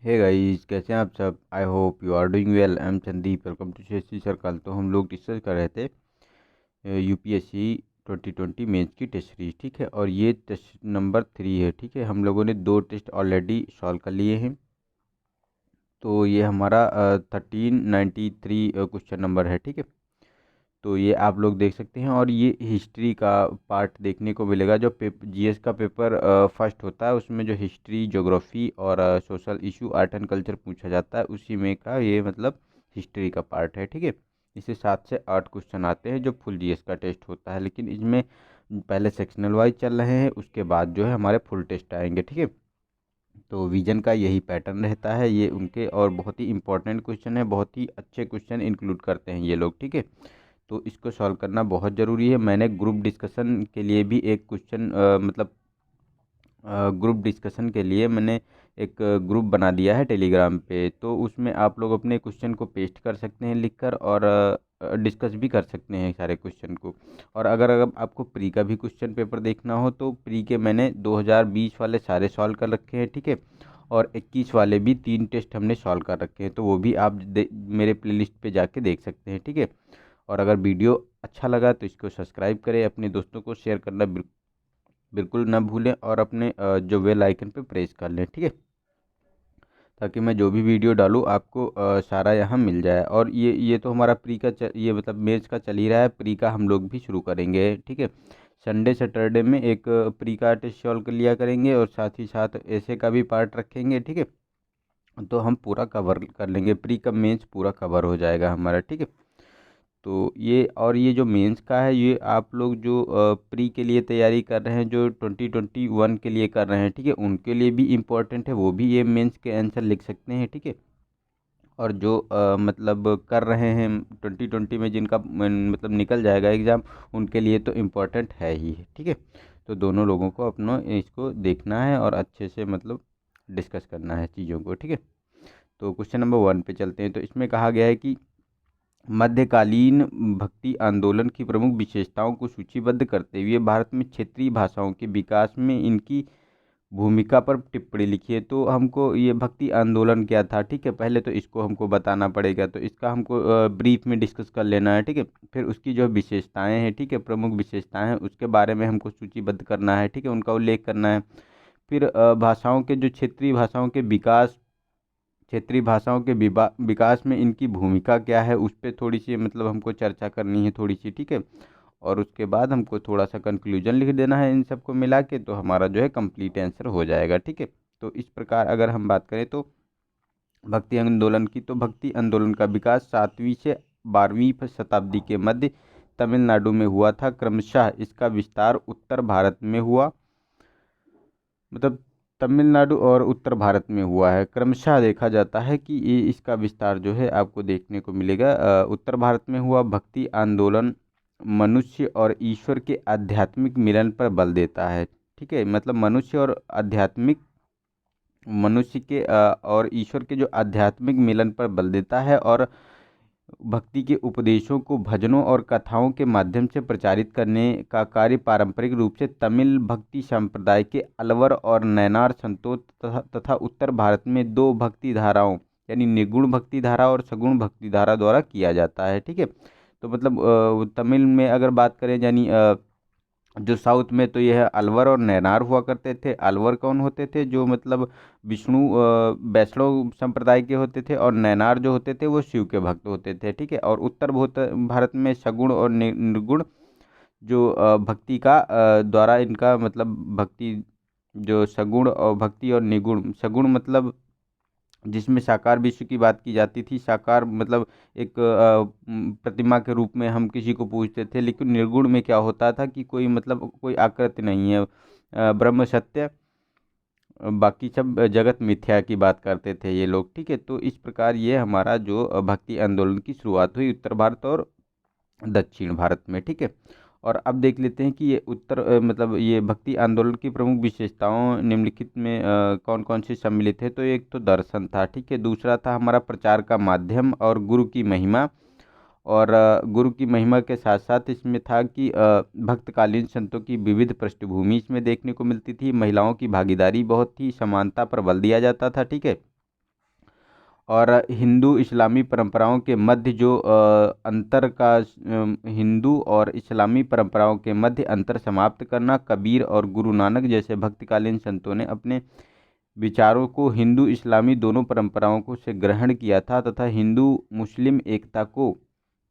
Hey guys, कैसे हैं आप सब। I hope you are doing well. I am Sandeep, welcome to CSC circle. तो हम लोग डिस्कस कर रहे थे यूपीएससी 2020 मेंस की टेस्ट सीरीज, ठीक है। और ये टेस्ट नंबर 3 है, ठीक है। हम लोगों ने 2 टेस्ट ऑलरेडी सॉल्व कर लिए हैं। तो ये हमारा 1393 क्वेश्चन नंबर है, ठीक है। तो ये आप लोग देख सकते हैं। और ये हिस्ट्री का पार्ट देखने को मिलेगा। जो जीएस का पेपर फर्स्ट होता है, उसमें जो हिस्ट्री, ज्योग्राफी और social issue, art and culture पूछा जाता है, उसी में का ये मतलब हिस्ट्री का पार्ट है, ठीक है। इससे 7 से 8 क्वेश्चन आते हैं जो फुल जीएस का टेस्ट होता है। लेकिन इसमें पहले सेक्शनल वाइज चल रहे हैं, उसके बाद जो है हमारे फुल टेस्ट आएंगे, ठीक है। तो विजन का यही पैटर्न रहता है ये उनके। और बहुत ही इंपॉर्टेंट क्वेश्चन है, बहुत ही अच्छे क्वेश्चन इंक्लूड करते हैं ये लोग, ठीक है। तो इसको सॉल्व करना बहुत ज़रूरी है। मैंने ग्रुप डिस्कशन के लिए भी एक क्वेश्चन मतलब ग्रुप डिस्कशन के लिए मैंने एक ग्रुप बना दिया है टेलीग्राम पे। तो उसमें आप लोग अपने क्वेश्चन को पेस्ट कर सकते हैं लिखकर, और डिस्कस भी कर सकते हैं सारे क्वेश्चन को। और अगर आपको प्री का भी क्वेश्चन पेपर देखना हो, तो प्री के मैंने 2020 वाले सारे सॉल्व कर रखे हैं, ठीक है। और 21 वाले भी 3 टेस्ट हमने सॉल्व कर रखे हैं। तो वो भी आप मेरे प्लेलिस्ट पे जाके देख सकते हैं, ठीक है। और अगर वीडियो अच्छा लगा तो इसको सब्सक्राइब करें, अपने दोस्तों को शेयर करना बिल्कुल ना भूलें, और अपने जो बेल आइकन पे प्रेस कर लें, ठीक है। ताकि मैं जो भी वीडियो डालूँ आपको सारा यहाँ मिल जाए। और ये तो हमारा प्री का ये मतलब मेंस का चल ही रहा है। प्री का हम लोग भी शुरू करेंगे, ठीक है। संडे सैटरडे में एक प्री का टेस्ट सॉल्व कर लिया करेंगे, और साथ ही साथ ऐसे का भी पार्ट रखेंगे, ठीक है। तो हम पूरा कवर कर लेंगे, प्री का मेंस पूरा कवर हो जाएगा हमारा, ठीक है। तो ये जो मेंस का है, ये आप लोग जो प्री के लिए तैयारी कर रहे हैं, जो 2021 के लिए कर रहे हैं, ठीक है, उनके लिए भी इम्पोर्टेंट है। वो भी ये मेंस के आंसर लिख सकते हैं, ठीक है। और जो मतलब कर रहे हैं 2020 में, जिनका मतलब निकल जाएगा एग्ज़ाम, उनके लिए तो इम्पोर्टेंट है ही है, ठीक है। तो दोनों लोगों को अपना इसको देखना है और अच्छे से मतलब डिस्कस करना है चीज़ों को, ठीक है। तो क्वेश्चन नंबर 1 पे चलते हैं। तो इसमें कहा गया है कि मध्यकालीन भक्ति आंदोलन की प्रमुख विशेषताओं को सूचीबद्ध करते हुए भारत में क्षेत्रीय भाषाओं के विकास में इनकी भूमिका पर टिप्पणी लिखिए। तो हमको ये भक्ति आंदोलन क्या था, ठीक है, पहले तो इसको हमको बताना पड़ेगा। तो इसका हमको ब्रीफ में डिस्कस कर लेना है, ठीक है। फिर उसकी जो विशेषताएं हैं, ठीक है, प्रमुख विशेषताएं हैं, उसके बारे में हमको सूचीबद्ध करना है, ठीक है, उनका उल्लेख करना है। फिर भाषाओं के जो क्षेत्रीय भाषाओं के विकास, क्षेत्रीय भाषाओं के विकास में इनकी भूमिका क्या है, उस पर थोड़ी सी मतलब हमको चर्चा करनी है थोड़ी सी, ठीक है। और उसके बाद हमको थोड़ा सा कंक्लूजन लिख देना है इन सबको मिला के, तो हमारा जो है कंप्लीट आंसर हो जाएगा, ठीक है। तो इस प्रकार अगर हम बात करें तो भक्ति आंदोलन की, तो भक्ति आंदोलन का विकास 7वीं से 12वीं शताब्दी के मध्य तमिलनाडु में हुआ था। क्रमशः इसका विस्तार उत्तर भारत में हुआ, मतलब तमिलनाडु और उत्तर भारत में हुआ है। क्रमशः देखा जाता है कि ये इसका विस्तार जो है आपको देखने को मिलेगा उत्तर भारत में हुआ। भक्ति आंदोलन मनुष्य और ईश्वर के आध्यात्मिक मिलन पर बल देता है, ठीक है। मतलब मनुष्य और आध्यात्मिक, मनुष्य के और ईश्वर के जो आध्यात्मिक मिलन पर बल देता है। और भक्ति के उपदेशों को भजनों और कथाओं के माध्यम से प्रचारित करने का कार्य पारंपरिक रूप से तमिल भक्ति संप्रदाय के अलवर और नयनार संतों तथा उत्तर भारत में 2 भक्ति धाराओं, यानी निर्गुण भक्ति धारा और सगुण भक्ति धारा द्वारा किया जाता है, ठीक है। तो मतलब तमिल में अगर बात करें, यानी जो साउथ में, तो यह अलवर और नैनार हुआ करते थे। अलवर कौन होते थे, जो मतलब विष्णु वैष्णव संप्रदाय के होते थे, और नैनार जो होते थे वो शिव के भक्त होते थे, ठीक है। और उत्तर भारत में सगुण और निर्गुण जो भक्ति का द्वारा इनका मतलब भक्ति, जो सगुण और भक्ति और निगुण, सगुण मतलब जिसमें साकार विश्व की बात की जाती थी। साकार मतलब एक प्रतिमा के रूप में हम किसी को पूजते थे। लेकिन निर्गुण में क्या होता था कि कोई मतलब कोई आकृति नहीं है, ब्रह्म सत्य, बाकी सब जगत मिथ्या की बात करते थे ये लोग, ठीक है। तो इस प्रकार ये हमारा जो भक्ति आंदोलन की शुरुआत हुई उत्तर भारत और दक्षिण भारत में, ठीक है। और अब देख लेते हैं कि ये मतलब ये भक्ति आंदोलन की प्रमुख विशेषताओं निम्नलिखित में कौन कौन सी सम्मिलित है। तो एक तो दर्शन था, ठीक है। दूसरा था हमारा प्रचार का माध्यम और गुरु की महिमा। और गुरु की महिमा के साथ साथ इसमें था कि भक्तकालीन संतों की विविध पृष्ठभूमि इसमें देखने को मिलती थी। महिलाओं की भागीदारी बहुत थी, समानता पर बल दिया जाता था, ठीक है। और हिंदू इस्लामी परंपराओं के मध्य जो अंतर का हिंदू और इस्लामी परंपराओं के मध्य अंतर समाप्त करना। कबीर और गुरु नानक जैसे भक्तिकालीन संतों ने अपने विचारों को हिंदू इस्लामी दोनों परंपराओं को से ग्रहण किया था तथा हिंदू मुस्लिम एकता को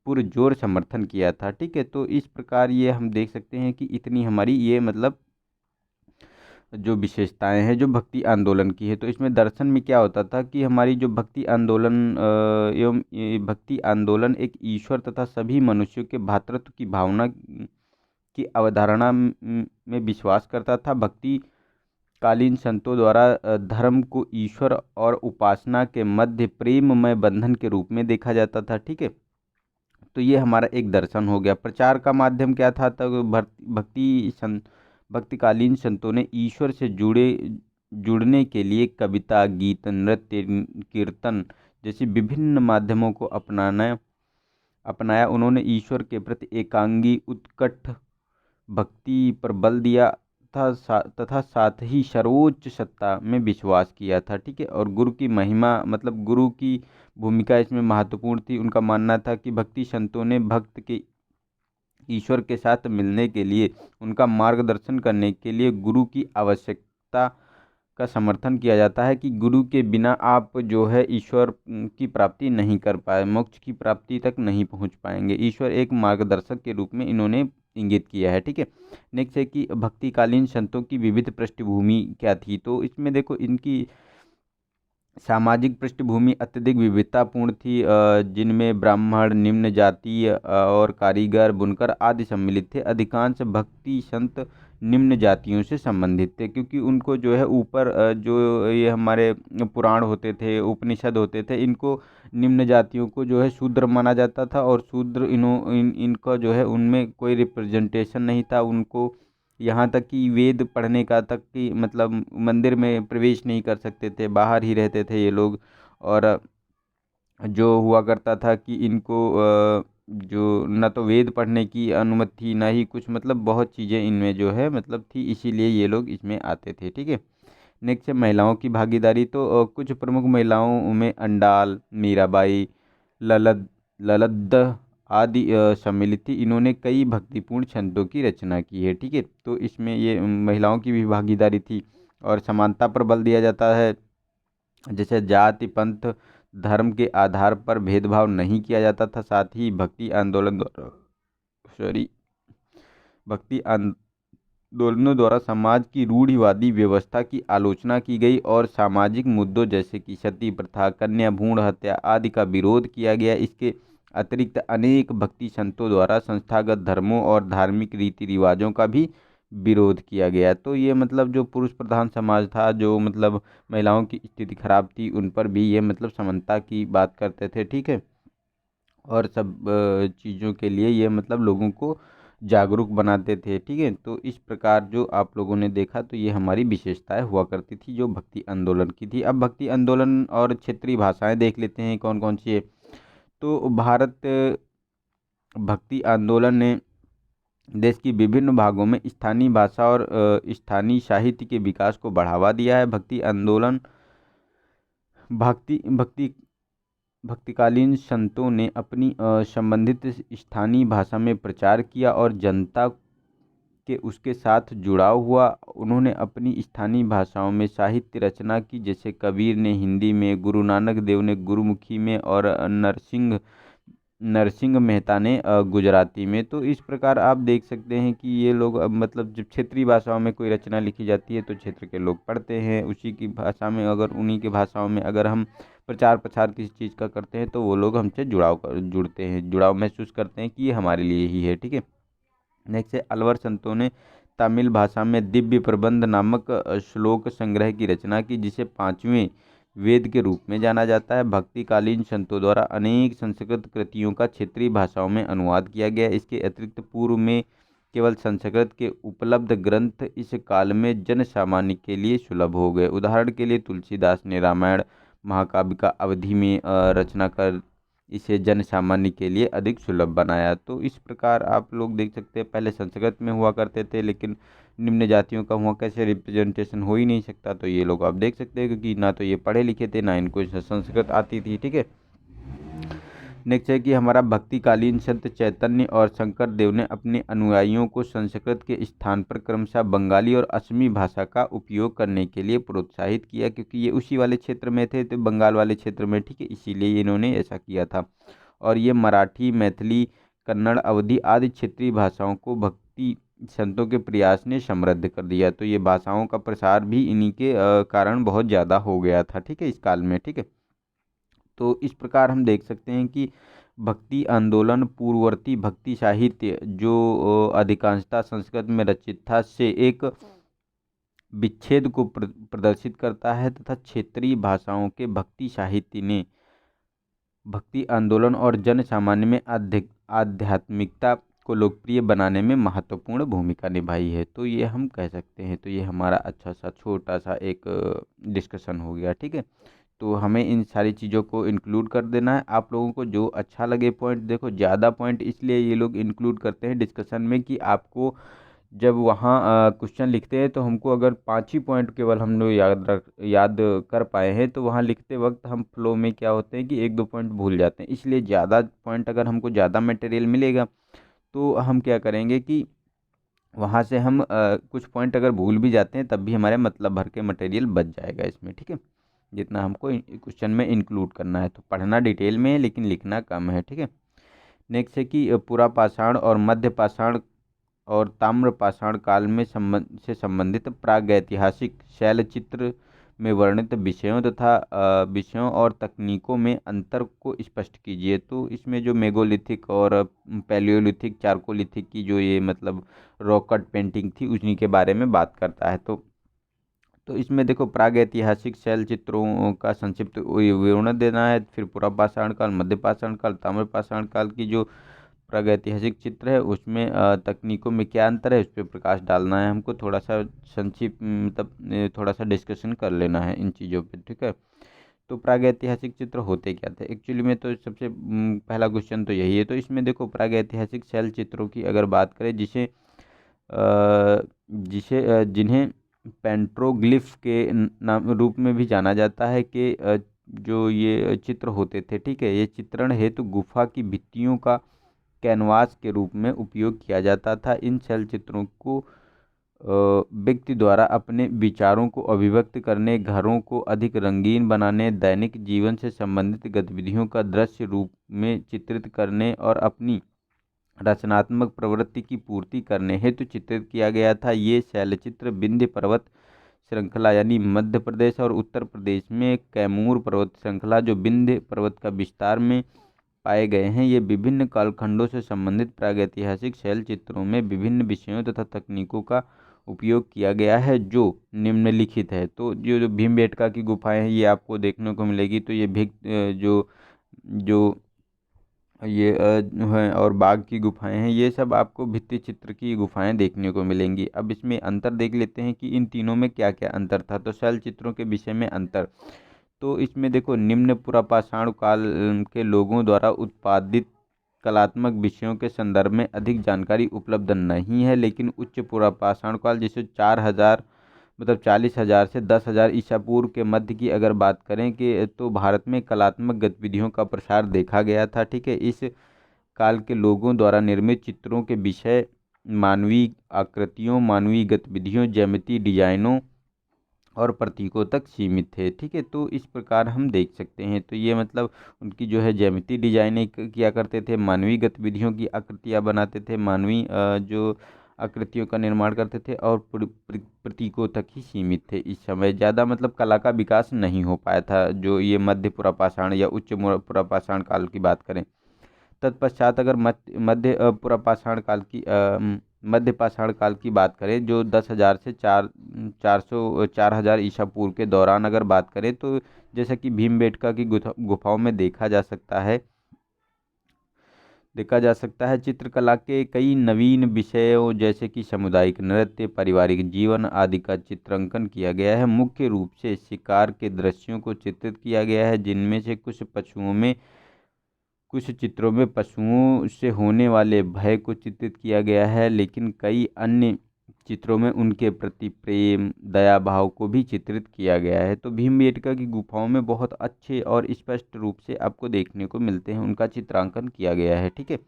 पुरजोर समर्थन किया था। ठीक है, तो इस प्रकार ये हम देख सकते हैं कि इतनी हमारी ये मतलब जो विशेषताएं हैं जो भक्ति आंदोलन की है। तो इसमें दर्शन में क्या होता था कि हमारी जो भक्ति आंदोलन एवं ये भक्ति आंदोलन एक ईश्वर तथा सभी मनुष्यों के भ्रातृत्व की भावना की अवधारणा में विश्वास करता था। भक्ति कालीन संतों द्वारा धर्म को ईश्वर और उपासना के मध्य प्रेममय बंधन के रूप में देखा जाता था। ठीक है, तो ये हमारा एक दर्शन हो गया। प्रचार का माध्यम क्या था? तब भक्तिकालीन संतों ने ईश्वर से जुड़ने के लिए कविता, गीत, नृत्य, कीर्तन जैसे विभिन्न माध्यमों को अपनाया। उन्होंने ईश्वर के प्रति एकांगी उत्कट भक्ति पर बल दिया तथा साथ ही सर्वोच्च सत्ता में विश्वास किया था। ठीक है, और गुरु की महिमा मतलब गुरु की भूमिका इसमें महत्वपूर्ण थी। उनका मानना था कि भक्ति संतों ने भक्त के ईश्वर के साथ मिलने के लिए उनका मार्गदर्शन करने के लिए गुरु की आवश्यकता का समर्थन किया जाता है कि गुरु के बिना आप जो है ईश्वर की प्राप्ति नहीं कर पाए, मोक्ष की प्राप्ति तक नहीं पहुंच पाएंगे। ईश्वर एक मार्गदर्शक के रूप में इन्होंने इंगित किया है। ठीक है, नेक्स्ट है कि भक्तिकालीन संतों की विविध पृष्ठभूमि क्या थी। तो इसमें देखो इनकी सामाजिक पृष्ठभूमि अत्यधिक विविधतापूर्ण थी, जिनमें ब्राह्मण, निम्न जातीय और कारीगर, बुनकर आदि सम्मिलित थे। अधिकांश भक्ति संत निम्न जातियों से संबंधित थे क्योंकि उनको जो है ऊपर जो ये हमारे पुराण होते थे, उपनिषद होते थे, इनको निम्न जातियों को जो है शूद्र माना जाता था और शूद्र इनका जो है उनमें कोई रिप्रेजेंटेशन नहीं था। उनको यहाँ तक कि वेद पढ़ने का तक कि मतलब मंदिर में प्रवेश नहीं कर सकते थे, बाहर ही रहते थे ये लोग। और जो हुआ करता था कि इनको जो न तो वेद पढ़ने की अनुमति थी, ना ही कुछ मतलब बहुत चीज़ें इनमें जो है मतलब थी, इसीलिए ये लोग इसमें आते थे। ठीक है, नेक्स्ट है महिलाओं की भागीदारी। तो कुछ प्रमुख महिलाओं में अंडाल, मीराबाई, ललद आदि सम्मिलित थी। इन्होंने कई भक्तिपूर्ण छंदों की रचना की है। ठीक है, तो इसमें ये महिलाओं की भी भागीदारी थी और समानता पर बल दिया जाता है। जैसे जाति, पंथ, धर्म के आधार पर भेदभाव नहीं किया जाता था। साथ ही भक्ति आंदोलनों द्वारा समाज की रूढ़िवादी व्यवस्था की आलोचना की गई और सामाजिक मुद्दों जैसे कि सती प्रथा, कन्या भ्रूण हत्या आदि का विरोध किया गया। इसके अतिरिक्त अनेक भक्ति संतों द्वारा संस्थागत धर्मों और धार्मिक रीति रिवाजों का भी विरोध किया गया। तो ये मतलब जो पुरुष प्रधान समाज था, जो मतलब महिलाओं की स्थिति खराब थी, उन पर भी ये मतलब समानता की बात करते थे। ठीक है, और सब चीज़ों के लिए ये मतलब लोगों को जागरूक बनाते थे। ठीक है, तो इस प्रकार जो आप लोगों ने देखा तो ये हमारी विशेषताएं हुआ करती थी जो भक्ति आंदोलन की थी। अब भक्ति आंदोलन और क्षेत्रीय भाषाएं देख लेते हैं कौन कौन सी है। तो भारत भक्ति आंदोलन ने देश की विभिन्न भागों में स्थानीय भाषा और स्थानीय साहित्य के विकास को बढ़ावा दिया है। भक्ति आंदोलन भक्ति भक्तिकालीन संतों ने अपनी संबंधित स्थानीय भाषा में प्रचार किया और जनता के उसके साथ जुड़ाव हुआ। उन्होंने अपनी स्थानीय भाषाओं में साहित्य रचना की, जैसे कबीर ने हिंदी में, गुरु नानक देव ने गुरुमुखी में और नरसिंह मेहता ने गुजराती में। तो इस प्रकार आप देख सकते हैं कि ये लोग अब मतलब जब क्षेत्रीय भाषाओं में कोई रचना लिखी जाती है तो क्षेत्र के लोग पढ़ते हैं, उसी की भाषा में अगर उन्हीं के भाषाओं में अगर हम प्रचार प्रसार किसी चीज़ का करते हैं तो वो लोग हमसे जुड़ते हैं, जुड़ाव महसूस करते हैं कि ये हमारे लिए ही है। ठीक है, नेक्स्ट है अलवर संतों ने तमिल भाषा में दिव्य प्रबंध नामक श्लोक संग्रह की रचना की, जिसे 5वें वेद के रूप में जाना जाता है। भक्तिकालीन संतों द्वारा अनेक संस्कृत कृतियों का क्षेत्रीय भाषाओं में अनुवाद किया गया। इसके अतिरिक्त पूर्व में केवल संस्कृत के उपलब्ध ग्रंथ इस काल में जन सामान्य के लिए सुलभ हो गए। उदाहरण के लिए तुलसीदास ने रामायण महाकाव्य का अवधि में रचना कर इसे जन सामान्य के लिए अधिक सुलभ बनाया। तो इस प्रकार आप लोग देख सकते हैं पहले संस्कृत में हुआ करते थे, लेकिन निम्न जातियों का वहाँ कैसे रिप्रेजेंटेशन हो ही नहीं सकता। तो ये लोग आप देख सकते हैं, क्योंकि ना तो ये पढ़े लिखे थे, ना इनको संस्कृत आती थी, ठीक है। नेक्स्ट है कि हमारा भक्तिकालीन संत चैतन्य और शंकर देव ने अपने अनुयायियों को संस्कृत के स्थान पर क्रमशः बंगाली और असमी भाषा का उपयोग करने के लिए प्रोत्साहित किया, क्योंकि ये उसी वाले क्षेत्र में थे, तो बंगाल वाले क्षेत्र में, ठीक है, इसीलिए इन्होंने ऐसा किया था। और ये मराठी, मैथिली, कन्नड़, अवधी आदि क्षेत्रीय भाषाओं को भक्ति संतों के प्रयास ने समृद्ध कर दिया। तो ये भाषाओं का प्रसार भी इन्हीं के कारण बहुत ज़्यादा हो गया था, ठीक है, इस काल में, ठीक है। तो इस प्रकार हम देख सकते हैं कि भक्ति आंदोलन पूर्ववर्ती भक्ति साहित्य जो अधिकांशतः संस्कृत में रचित था, से एक विच्छेद को प्रदर्शित करता है, तथा क्षेत्रीय भाषाओं के भक्ति साहित्य ने भक्ति आंदोलन और जन सामान्य में आध्यात्मिकता को लोकप्रिय बनाने में महत्वपूर्ण भूमिका निभाई है। तो ये हम कह सकते हैं। तो ये हमारा अच्छा सा छोटा सा एक डिस्कशन हो गया, ठीक है। तो हमें इन सारी चीज़ों को इंक्लूड कर देना है। आप लोगों को जो अच्छा लगे पॉइंट, देखो ज़्यादा पॉइंट इसलिए ये लोग इंक्लूड करते हैं डिस्कशन में कि आपको जब वहाँ क्वेश्चन लिखते हैं तो हमको अगर 5 ही पॉइंट केवल हम लोग याद कर पाए हैं, तो वहाँ लिखते वक्त हम फ्लो में क्या होते हैं कि 1-2 पॉइंट भूल जाते हैं। इसलिए ज़्यादा पॉइंट, अगर हमको ज़्यादा मटेरियल मिलेगा तो हम क्या करेंगे कि वहाँ से हम कुछ पॉइंट अगर भूल भी जाते हैं तब भी हमारे मतलब भर के मटेरियल बच जाएगा इसमें, ठीक है, जितना हमको क्वेश्चन में इंक्लूड करना है। तो पढ़ना डिटेल में है लेकिन लिखना कम है, ठीक है। नेक्स्ट है कि पुरा पाषाण और मध्य पाषाण और ताम्र पाषाण काल में संबंधित प्रागैतिहासिक शैलचित्र में वर्णित विषयों तथा विषयों और तकनीकों में अंतर को स्पष्ट कीजिए। तो इसमें जो मेगोलिथिक और पैलियोलिथिक, चारकोलिथिक की जो ये मतलब रॉक कट पेंटिंग थी, उन्हीं के बारे में बात करता है। तो इसमें देखो प्रागैतिहासिक शैल चित्रों का संक्षिप्त विवरण देना है, फिर पुरा पाषाण काल, मध्य पाषाण काल, ताम्र पाषाण काल की जो प्रागैतिहासिक चित्र है उसमें तकनीकों में क्या अंतर है उस पर प्रकाश डालना है हमको। थोड़ा सा संक्षिप्त मतलब थोड़ा सा डिस्कशन कर लेना है इन चीज़ों पे, ठीक है। तो प्रागैतिहासिक चित्र होते क्या थे एक्चुअली में, तो सबसे पहला क्वेश्चन तो यही है। तो इसमें देखो प्रागैतिहासिक शैल चित्रों की अगर बात करें, जिन्हें पेंट्रोग्लिफ के नाम रूप में भी जाना जाता है, कि जो ये चित्र होते थे, ठीक है, ये चित्रण हेतु गुफा की भित्तियों का कैनवास के रूप में उपयोग किया जाता था। इन चलचित्रों को व्यक्ति द्वारा अपने विचारों को अभिव्यक्त करने, घरों को अधिक रंगीन बनाने, दैनिक जीवन से संबंधित गतिविधियों का दृश्य रूप में चित्रित करने और अपनी रचनात्मक प्रवृत्ति की पूर्ति करने हेतु चित्रित किया गया था। ये शैलचित्र विंध्य पर्वत श्रृंखला यानी मध्य प्रदेश और उत्तर प्रदेश में कैमूर पर्वत श्रृंखला जो विंध्य पर्वत का विस्तार में पाए गए हैं। ये विभिन्न कालखंडों से संबंधित प्रागैतिहासिक शैल चित्रों में विभिन्न विषयों तथा तकनीकों का उपयोग किया गया है जो निम्नलिखित है। तो जो भीमबेटका की गुफाएं हैं ये आपको देखने को मिलेगी। तो ये जो जो ये है, और बाघ की गुफाएं हैं, ये सब आपको भित्ति चित्र की गुफाएं देखने को मिलेंगी। अब इसमें अंतर देख लेते हैं कि इन तीनों में क्या क्या अंतर था। तो शैल चित्रों के विषय में अंतर, तो इसमें देखो निम्न पुरापाषाण काल के लोगों द्वारा उत्पादित कलात्मक विषयों के संदर्भ में अधिक जानकारी उपलब्ध नहीं है, लेकिन उच्च पुरापाषाण काल जैसे 4000 मतलब 40,000 से 10,000 ईसा पूर्व के मध्य की अगर बात करें कि तो भारत में कलात्मक गतिविधियों का प्रसार देखा गया था, ठीक है। इस काल के लोगों द्वारा निर्मित चित्रों के विषय मानवीय आकृतियों, मानवीय गतिविधियों, ज्यामिति डिजाइनों और प्रतीकों तक सीमित थे, ठीक है। तो इस प्रकार हम देख सकते हैं। तो ये मतलब उनकी जो है ज्यामिति डिजाइनिंग किया करते थे, मानवीय गतिविधियों की आकृतियाँ बनाते थे, मानवीय जो आकृतियों का निर्माण करते थे, और प्रतीकों तक ही सीमित थे। इस समय ज़्यादा मतलब कला का विकास नहीं हो पाया था, जो ये मध्य पुरापाषाण या उच्च पुरापाषाण काल की बात करें। तत्पश्चात अगर मध्य पुरापाषाण काल की मध्य पाषाण काल की बात करें, जो 10,000 से 4,000 ईसा पूर्व के दौरान अगर बात करें, तो जैसा कि भीमबेटका की गुफाओं में देखा जा सकता है चित्रकला के कई नवीन विषयों जैसे कि सामुदायिक नृत्य, पारिवारिक जीवन आदि का चित्रांकन किया गया है। मुख्य रूप से शिकार के दृश्यों को चित्रित किया गया है, जिनमें से कुछ चित्रों में पशुओं से होने वाले भय को चित्रित किया गया है, लेकिन कई अन्य चित्रों में उनके प्रति प्रेम दया भाव को भी चित्रित किया गया है। तो भीमबेटका की गुफाओं में बहुत अच्छे और स्पष्ट रूप से आपको देखने को मिलते हैं, उनका चित्रांकन किया गया है। ठीक है,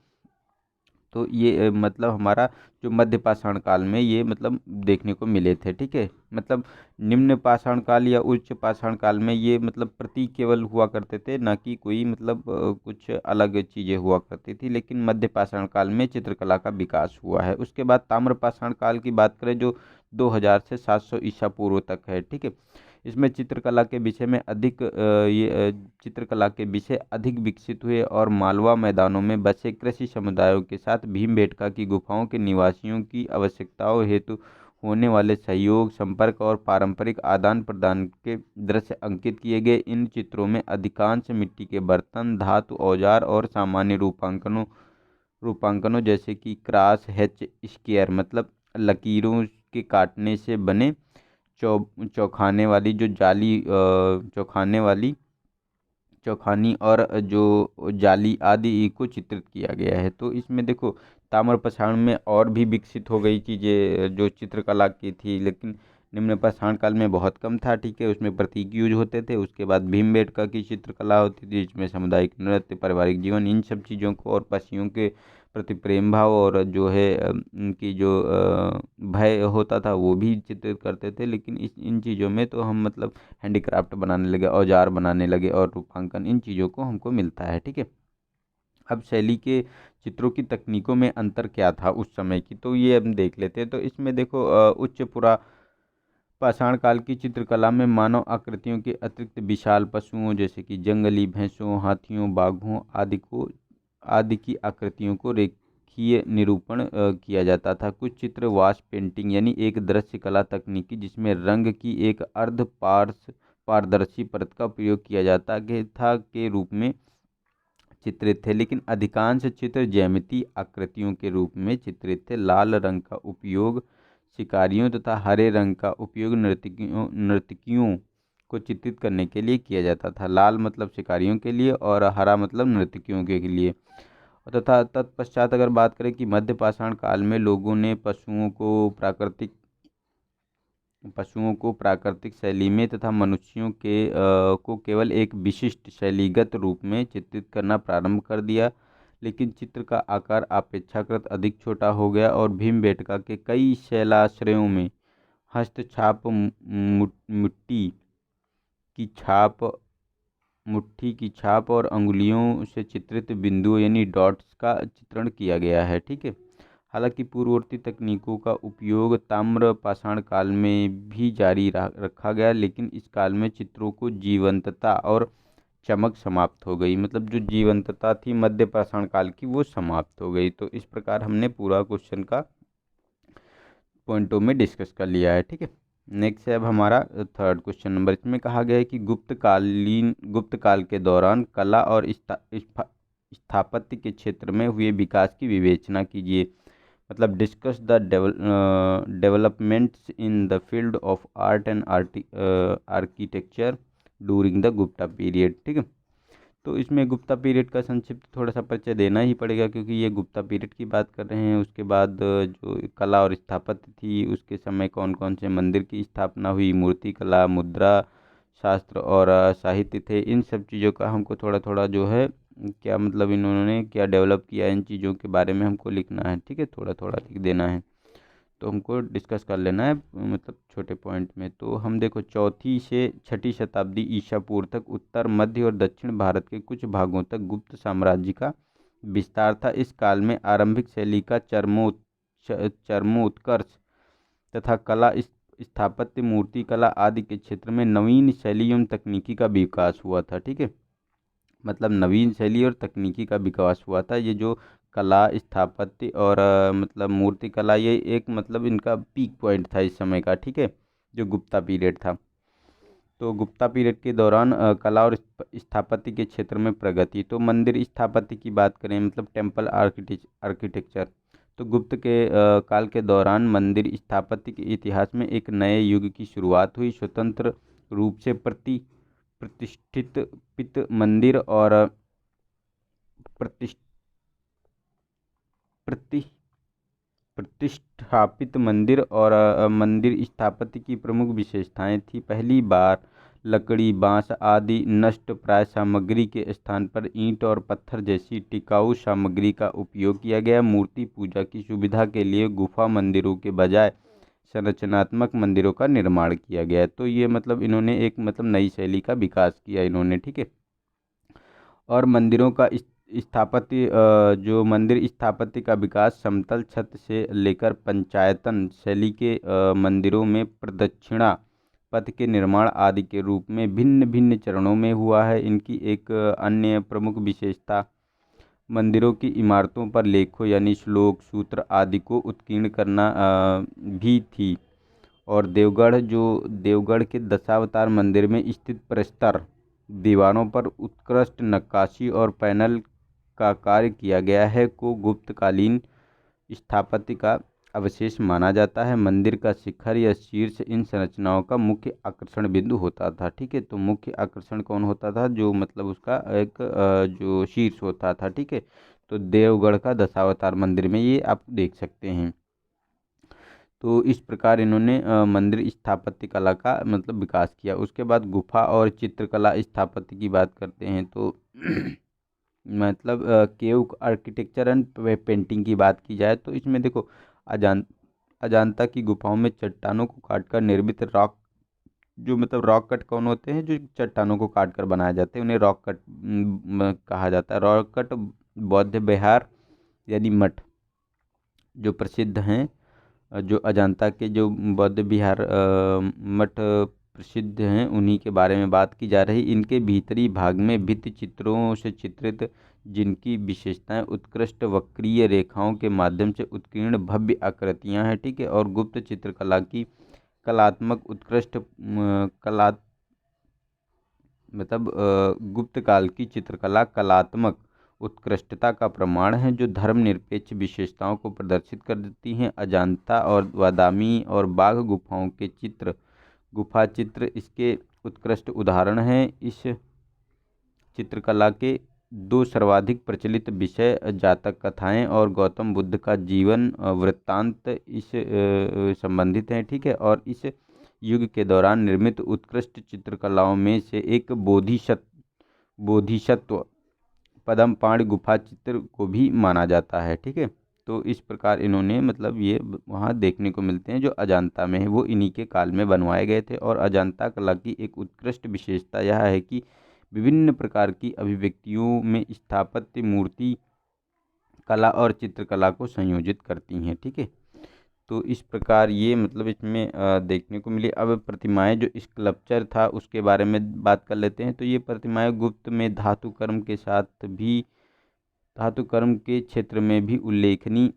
तो ये मतलब हमारा जो मध्य पाषाण काल में ये मतलब देखने को मिले थे। ठीक है, मतलब निम्न पाषाण काल या उच्च पाषाण काल में ये मतलब प्रतीक केवल हुआ करते थे, ना कि कोई मतलब कुछ अलग चीज़ें हुआ करती थी। लेकिन मध्य पाषाण काल में चित्रकला का विकास हुआ है। उसके बाद ताम्र पाषाण काल की बात करें जो 2000 से 700 ईसा पूर्व तक है। ठीक है, इसमें चित्रकला के विषय में अधिक चित्रकला के विषय अधिक विकसित हुए और मालवा मैदानों में बसे कृषि समुदायों के साथ भीमबेटका की गुफाओं के निवासियों की आवश्यकताओं हेतु होने वाले सहयोग संपर्क और पारंपरिक आदान प्रदान के दृश्य अंकित किए गए। इन चित्रों में अधिकांश मिट्टी के बर्तन धातु औजार और सामान्य रूपांकनों जैसे कि क्रॉस हैच स्क्वायर मतलब लकीरों के काटने से बने चौखाने वाली जो जाली चौखानी और जो जाली आदि को चित्रित किया गया है। तो इसमें देखो ताम्रपाषाण में और भी विकसित हो गई चीज़ें जो चित्रकला की थी, लेकिन निम्न पाषाण काल में बहुत कम था। ठीक है, उसमें प्रतीक यूज होते थे। उसके बाद भीमबेटका की चित्रकला होती थी जिसमें सामुदायिक नृत्य पारिवारिक जीवन इन सब चीज़ों को और पक्षियों के प्रति प्रेम भाव और जो है उनकी जो भय होता था वो भी चित्रित करते थे। लेकिन इन चीज़ों में तो हम मतलब हैंडीक्राफ्ट बनाने लगे औजार बनाने लगे और रूपांकन इन चीज़ों को हमको मिलता है। ठीक है, अब शैली के चित्रों की तकनीकों में अंतर क्या था उस समय की, तो ये हम देख लेते हैं। तो इसमें देखो उच्च पुरा पाषाण काल की चित्रकला में मानव आकृतियों के अतिरिक्त विशाल पशुओं जैसे कि जंगली भैंसों हाथियों बाघों आदि की आकृतियों को रेखीय निरूपण किया जाता था। कुछ चित्र वाश पेंटिंग यानी एक दृश्य कला तकनीकी जिसमें रंग की एक अर्ध पारदर्शी परत का उपयोग किया जाता था के रूप में चित्रित थे। लेकिन अधिकांश चित्र ज्यामितीय आकृतियों के रूप में चित्रित थे। लाल रंग का उपयोग शिकारियों तथा हरे रंग का उपयोग नर्तकियों को चित्रित करने के लिए किया जाता था। लाल मतलब शिकारियों के लिए और हरा मतलब नर्तकियों के लिए। तथा तत्पश्चात अगर बात करें कि मध्य पाषाण काल में लोगों ने पशुओं को प्राकृतिक शैली में तथा मनुष्यों को केवल एक विशिष्ट शैलीगत रूप में चित्रित करना प्रारंभ कर दिया। लेकिन चित्र का आकार अपेक्षाकृत अधिक छोटा हो गया और भीमबेटका के कई शैलाश्रयों में हस्तछाप मुट्ठी की छाप और अंगुलियों से चित्रित बिंदुओं यानी डॉट्स का चित्रण किया गया है। ठीक है, हालांकि पूर्ववर्ती तकनीकों का उपयोग ताम्र पाषाण काल में भी जारी रखा गया, लेकिन इस काल में चित्रों को जीवंतता और चमक समाप्त हो गई। मतलब जो जीवंतता थी मध्य पाषाण काल की वो समाप्त हो गई। तो इस प्रकार हमने पूरा क्वेश्चन का पॉइंटों में डिस्कस कर लिया है। ठीक है, नेक्स्ट है अब हमारा थर्ड क्वेश्चन नंबर। इसमें कहा गया है कि गुप्त काल के दौरान कला और स्थापत्य के क्षेत्र में हुए विकास की विवेचना कीजिए। मतलब discuss the developments in the field of art and architecture during the Gupta period. ठीक है, तो इसमें गुप्ता पीरियड का संक्षिप्त थोड़ा सा परिचय देना ही पड़ेगा क्योंकि ये गुप्ता पीरियड की बात कर रहे हैं। उसके बाद जो कला और स्थापत्य थी उसके समय कौन कौन से मंदिर की स्थापना हुई, मूर्ति कला मुद्रा शास्त्र और साहित्य थे, इन सब चीज़ों का हमको थोड़ा थोड़ा जो है क्या मतलब इन्होंने क्या डेवलप किया इन चीज़ों के बारे में हमको लिखना है। ठीक है, थोड़ा थोड़ा लिख देना है तो हमको डिस्कस कर लेना है मतलब छोटे पॉइंट में। तो हम देखो 4वीं से 6वीं शताब्दी ईसा पूर्व तक उत्तर मध्य और दक्षिण भारत के कुछ भागों तक गुप्त साम्राज्य का विस्तार था। इस काल में आरंभिक शैली का चरमोत्कर्ष तथा कला स्थापत्य मूर्ति कला आदि के क्षेत्र में नवीन शैली एवं तकनीकी का विकास हुआ था। ठीक है, मतलब नवीन शैली और तकनीकी का विकास हुआ था। ये जो कला स्थापत्य और मतलब मूर्ति कला ये एक मतलब इनका पीक पॉइंट था इस समय का। ठीक है, जो गुप्ता पीरियड था। तो गुप्ता पीरियड के दौरान कला और स्थापत्य के क्षेत्र में प्रगति। तो मंदिर स्थापत्य की बात करें मतलब टेम्पल आर्किटेक्चर, तो गुप्त के काल के दौरान मंदिर स्थापत्य के इतिहास में एक नए युग की शुरुआत हुई। स्वतंत्र रूप से प्रतिष्ठित पित मंदिर और प्रतिष्ठ प्रति स्थापित मंदिर और मंदिर स्थापत्य की प्रमुख विशेषताएं थी। पहली बार लकड़ी, बांस आदि नष्ट प्राय सामग्री के स्थान पर ईंट और पत्थर जैसी टिकाऊ सामग्री का उपयोग किया गया। मूर्ति पूजा की सुविधा के लिए गुफा मंदिरों के बजाय संरचनात्मक मंदिरों का निर्माण किया गया। तो ये मतलब इन्होंने एक मतलब नई शैली का विकास किया इन्होंने, ठीक है। और मंदिरों का स्थापत्य जो मंदिर स्थापत्य का विकास समतल छत से लेकर पंचायतन शैली के मंदिरों में प्रदक्षिणा पथ के निर्माण आदि के रूप में भिन्न भिन्न चरणों में हुआ है। इनकी एक अन्य प्रमुख विशेषता मंदिरों की इमारतों पर लेखों यानी श्लोक, सूत्र आदि को उत्कीर्ण करना भी थी। और देवगढ़ के दशावतार मंदिर में स्थित प्रस्तर दीवारों पर उत्कृष्ट नक्काशी और पैनल का कार्य किया गया है को गुप्तकालीन स्थापत्य का अवशेष माना जाता है। मंदिर का शिखर या शीर्ष इन संरचनाओं का मुख्य आकर्षण बिंदु होता था, ठीक है। तो मुख्य आकर्षण कौन होता था? जो मतलब उसका एक जो शीर्ष होता था, ठीक है। तो देवगढ़ का दशावतार मंदिर में ये आप देख सकते हैं। तो इस प्रकार इन्होंने मंदिर स्थापत्य कला का मतलब विकास किया। उसके बाद गुफा और चित्रकला स्थापत्य की बात करते हैं तो मतलब केव आर्किटेक्चर एंड पेंटिंग की बात की जाए तो इसमें देखो अजांता की गुफाओं में चट्टानों को काटकर निर्मित रॉक जो मतलब रॉक कट कौन होते हैं? जो चट्टानों को काट कर बनाए जाते हैं उन्हें रॉक कट कहा जाता है। रॉक कट बौद्ध विहार यानी मठ जो प्रसिद्ध हैं, जो अजंता के जो बौद्ध विहार मठ प्रसिद्ध हैं उन्हीं के बारे में बात की जा रही। इनके भीतरी भाग में भित्ति चित्रों से चित्रित जिनकी विशेषताएं उत्कृष्ट वक्रीय रेखाओं के माध्यम से उत्कीर्ण भव्य आकृतियां हैं, ठीक है। और गुप्त चित्रकला की कलात्मक उत्कृष्ट कला मतलब गुप्त काल की चित्रकला कलात्मक उत्कृष्टता का प्रमाण है जो धर्मनिरपेक्ष विशेषताओं को प्रदर्शित कर देती हैं। अजांता और बादामी और बाघ गुफाओं के गुफा चित्र इसके उत्कृष्ट उदाहरण हैं। इस चित्रकला के दो सर्वाधिक प्रचलित विषय जातक कथाएं और गौतम बुद्ध का जीवन वृत्तांत इस संबंधित हैं, ठीक है। और इस युग के दौरान निर्मित उत्कृष्ट चित्रकलाओं में से एक बोधिसत्व पद्मपाण गुफा चित्र को भी माना जाता है, ठीक है। तो इस प्रकार इन्होंने मतलब ये वहाँ देखने को मिलते हैं जो अजांता में है वो इन्हीं के काल में बनवाए गए थे। और अजांता कला की एक उत्कृष्ट विशेषता यह है कि विभिन्न प्रकार की अभिव्यक्तियों में स्थापत्य मूर्ति कला और चित्रकला को संयोजित करती हैं, ठीक है। तो इस प्रकार ये मतलब इसमें देखने को मिली। अब प्रतिमाएं जो स्कल्पचर था उसके बारे में बात कर लेते हैं। तो ये प्रतिमाएं गुप्त में धातु कर्म के साथ भी धातु कर्म के क्षेत्र में भी उल्लेखनीय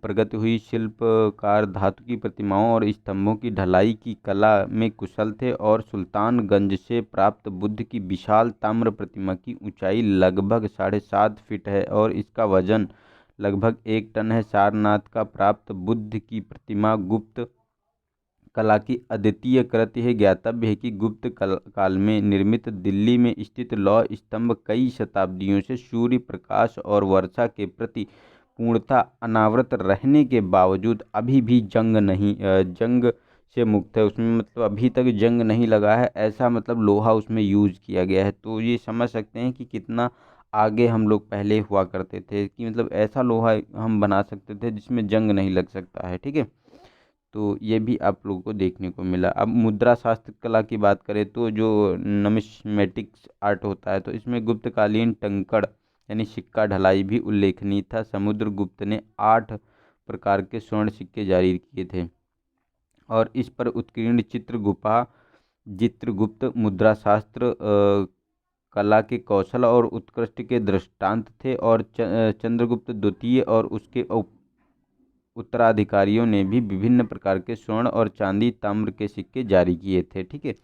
प्रगति हुई। शिल्पकार धातु की प्रतिमाओं और स्तंभों की ढलाई की कला में कुशल थे। और सुल्तानगंज से प्राप्त बुद्ध की विशाल ताम्र प्रतिमा की ऊंचाई लगभग 7.5 फीट है और इसका वजन लगभग 1 टन है। सारनाथ का प्राप्त बुद्ध की प्रतिमा गुप्त कला की अद्वितीय कृति है। ज्ञातव्य है कि गुप्त काल में निर्मित दिल्ली में स्थित लौह स्तंभ कई शताब्दियों से सूर्य प्रकाश और वर्षा के प्रति पूर्णतः अनावृत रहने के बावजूद अभी भी जंग से मुक्त है। उसमें मतलब अभी तक जंग नहीं लगा है, ऐसा मतलब लोहा उसमें यूज किया गया है। तो ये समझ सकते हैं कि कितना आगे हम लोग पहले हुआ करते थे कि मतलब ऐसा लोहा हम बना सकते थे जिसमें जंग नहीं लग सकता है, ठीक है। तो ये भी आप लोगों को देखने को मिला। अब मुद्रा शास्त्र कला की बात करें तो जो नमिस्मेटिक्स आर्ट होता है तो इसमें गुप्तकालीन टंकड़ यानी सिक्का ढलाई भी उल्लेखनीय था। समुद्रगुप्त ने 8 प्रकार के स्वर्ण सिक्के जारी किए थे और इस पर उत्कीर्ण चित्रगुप्त मुद्रा शास्त्र कला के कौशल और उत्कृष्ट के दृष्टांत थे। और चंद्रगुप्त द्वितीय और उसके उत्तराधिकारियों ने भी विभिन्न प्रकार के स्वर्ण और चांदी ताम्र के सिक्के जारी किए थे, ठीक है।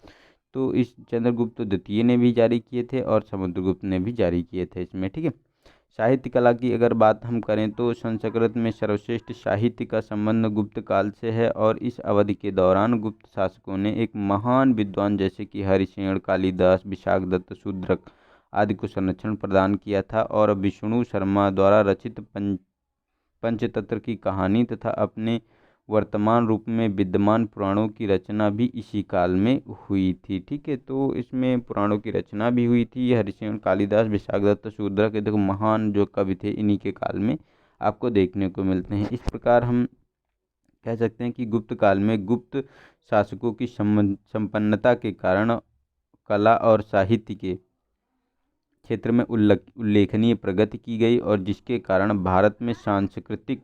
तो इस चंद्रगुप्त द्वितीय ने भी जारी किए थे और समुद्रगुप्त ने भी जारी किए थे इसमें, ठीक है। साहित्य कला की अगर बात हम करें तो संस्कृत में सर्वश्रेष्ठ साहित्य का संबंध गुप्त काल से है। और इस अवधि के दौरान गुप्त शासकों ने एक महान विद्वान जैसे कि हरिशेन, कालिदास, विशाखदत्त, शूद्रक आदि को संरक्षण प्रदान किया था। और विष्णु शर्मा द्वारा रचित पंचतंत्र की कहानी तथा अपने वर्तमान रूप में विद्यमान पुराणों की रचना भी इसी काल में हुई थी। ठीक है, तो इसमें पुराणों की रचना भी हुई थी। हरिशचंद्र, कालिदास, विशाखदत्त, शूद्रक, ये देखो महान जो कवि थे, इन्हीं के काल में आपको देखने को मिलते हैं। इस प्रकार हम कह सकते हैं कि गुप्त काल में गुप्त शासकों की संपन्नता के कारण कला और साहित्य के क्षेत्र में उल्लेखनीय प्रगति की गई, और जिसके कारण भारत में सांस्कृतिक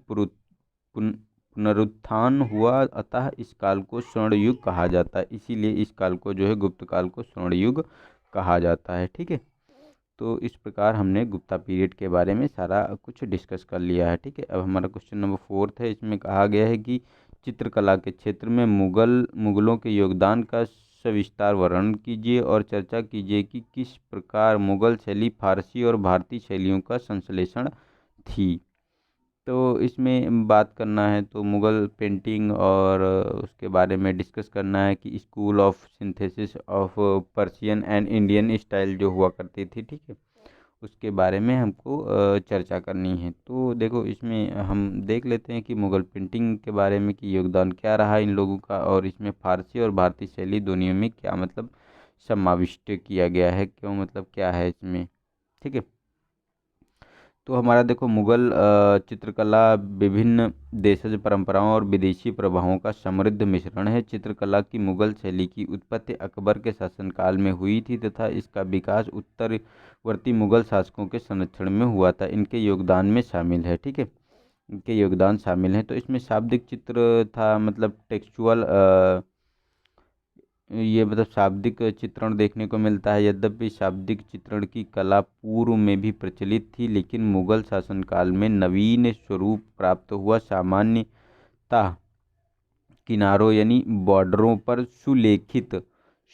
पुनरुत्थान हुआ। अतः इस काल को स्वर्ण युग कहा जाता है। इसीलिए इस काल को जो है गुप्त काल को स्वर्ण युग कहा जाता है। ठीक है, तो इस प्रकार हमने गुप्ता पीरियड के बारे में सारा कुछ डिस्कस कर लिया है। ठीक है, अब हमारा क्वेश्चन नंबर 4 है। इसमें कहा गया है कि चित्रकला के क्षेत्र में मुगलों के योगदान का सविस्तार वर्णन कीजिए और चर्चा कीजिए कि किस प्रकार मुगल शैली फारसी और भारतीय शैलियों का संश्लेषण थी। तो इसमें बात करना है तो मुगल पेंटिंग और उसके बारे में डिस्कस करना है कि school of synthesis of Persian and Indian style जो हुआ करती थी। ठीक है, उसके बारे में हमको चर्चा करनी है। तो देखो, इसमें हम देख लेते हैं कि मुगल पेंटिंग के बारे में कि योगदान क्या रहा इन लोगों का, और इसमें फारसी और भारतीय शैली दोनों में क्या मतलब समाविष्ट किया गया है, क्यों मतलब क्या है इसमें। ठीक है, तो हमारा देखो मुगल चित्रकला विभिन्न देशज परंपराओं और विदेशी प्रभावों का समृद्ध मिश्रण है। चित्रकला की मुगल शैली की उत्पत्ति अकबर के शासनकाल में हुई थी तथा इसका विकास उत्तरवर्ती मुगल शासकों के संरक्षण में हुआ था। इनके योगदान में शामिल है। ठीक है, इनके योगदान शामिल हैं। तो इसमें शाब्दिक चित्र था, मतलब टेक्सचुअल, ये मतलब शाब्दिक चित्रण देखने को मिलता है। यद्यपि शाब्दिक चित्रण की कला पूर्व में भी प्रचलित थी, लेकिन मुगल शासनकाल में नवीन स्वरूप प्राप्त हुआ। सामान्यतः किनारों यानी बॉर्डरों पर सुलेखित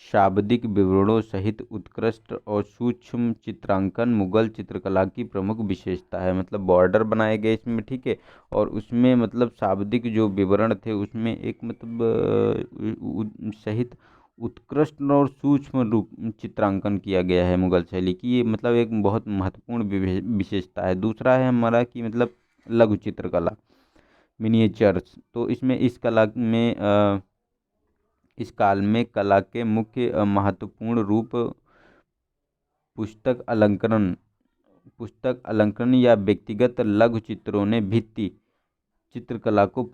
शाब्दिक विवरणों सहित उत्कृष्ट और सूक्ष्म चित्रांकन मुगल चित्रकला की प्रमुख विशेषता है। मतलब बॉर्डर बनाए गए इसमें। ठीक है, और उसमें मतलब शाब्दिक जो विवरण थे उसमें एक मतलब सहित उत्कृष्ट और सूक्ष्म रूप चित्रांकन किया गया है मुगल शैली की। ये मतलब एक बहुत महत्वपूर्ण विशेषता है। दूसरा है हमारा कि मतलब लघु चित्रकला, मिनिएचर्स। तो इसमें इस काल में कला के मुख्य महत्वपूर्ण रूप पुस्तक अलंकरण या व्यक्तिगत लघु चित्रों ने भित्ति चित्रकला को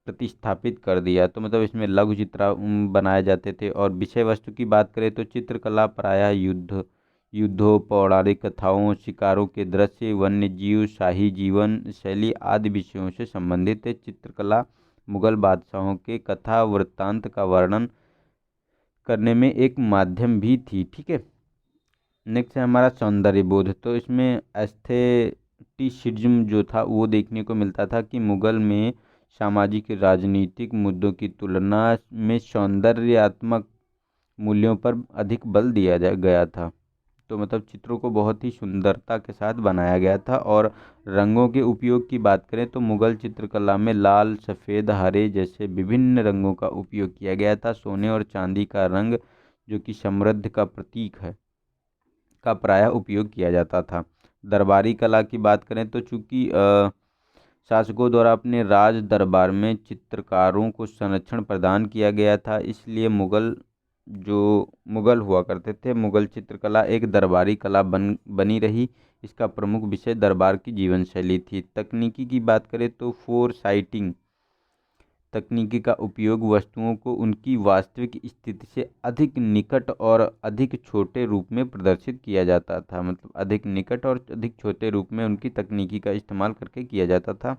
प्रतिस्थापित कर दिया। तो मतलब इसमें लघु चित्र बनाए जाते थे। और विषय वस्तु की बात करें तो चित्रकला प्रायः युद्धों, पौराणिक कथाओं, शिकारों के दृश्य, वन्य जीव, शाही जीवन शैली आदि विषयों से संबंधित है। चित्रकला मुगल बादशाहों के कथा वृत्तांत का वर्णन करने में एक माध्यम भी थी। ठीक है, नेक्स्ट है हमारा सौंदर्य बोध। तो इसमें एस्थेटिसिज्म जो था वो देखने को मिलता था कि मुगल में सामाजिक राजनीतिक मुद्दों की तुलना में सौंदर्यात्मक मूल्यों पर अधिक बल दिया गया था। तो मतलब चित्रों को बहुत ही सुंदरता के साथ बनाया गया था। और रंगों के उपयोग की बात करें तो मुगल चित्रकला में लाल, सफ़ेद, हरे जैसे विभिन्न रंगों का उपयोग किया गया था। सोने और चांदी का रंग जो कि समृद्धि का प्रतीक है का प्रायः उपयोग किया जाता था। दरबारी कला की बात करें तो चूंकि शासकों द्वारा अपने राज दरबार में चित्रकारों को संरक्षण प्रदान किया गया था, इसलिए मुगल हुआ करते थे, मुगल चित्रकला एक दरबारी कला बनी रही। इसका प्रमुख विषय दरबार की जीवन शैली थी। तकनीकी की बात करें तो फोर साइटिंग तकनीकी का उपयोग वस्तुओं को उनकी वास्तविक स्थिति से अधिक निकट और अधिक छोटे रूप में प्रदर्शित किया जाता था। मतलब अधिक निकट और अधिक छोटे रूप में उनकी तकनीकी का इस्तेमाल करके किया जाता था।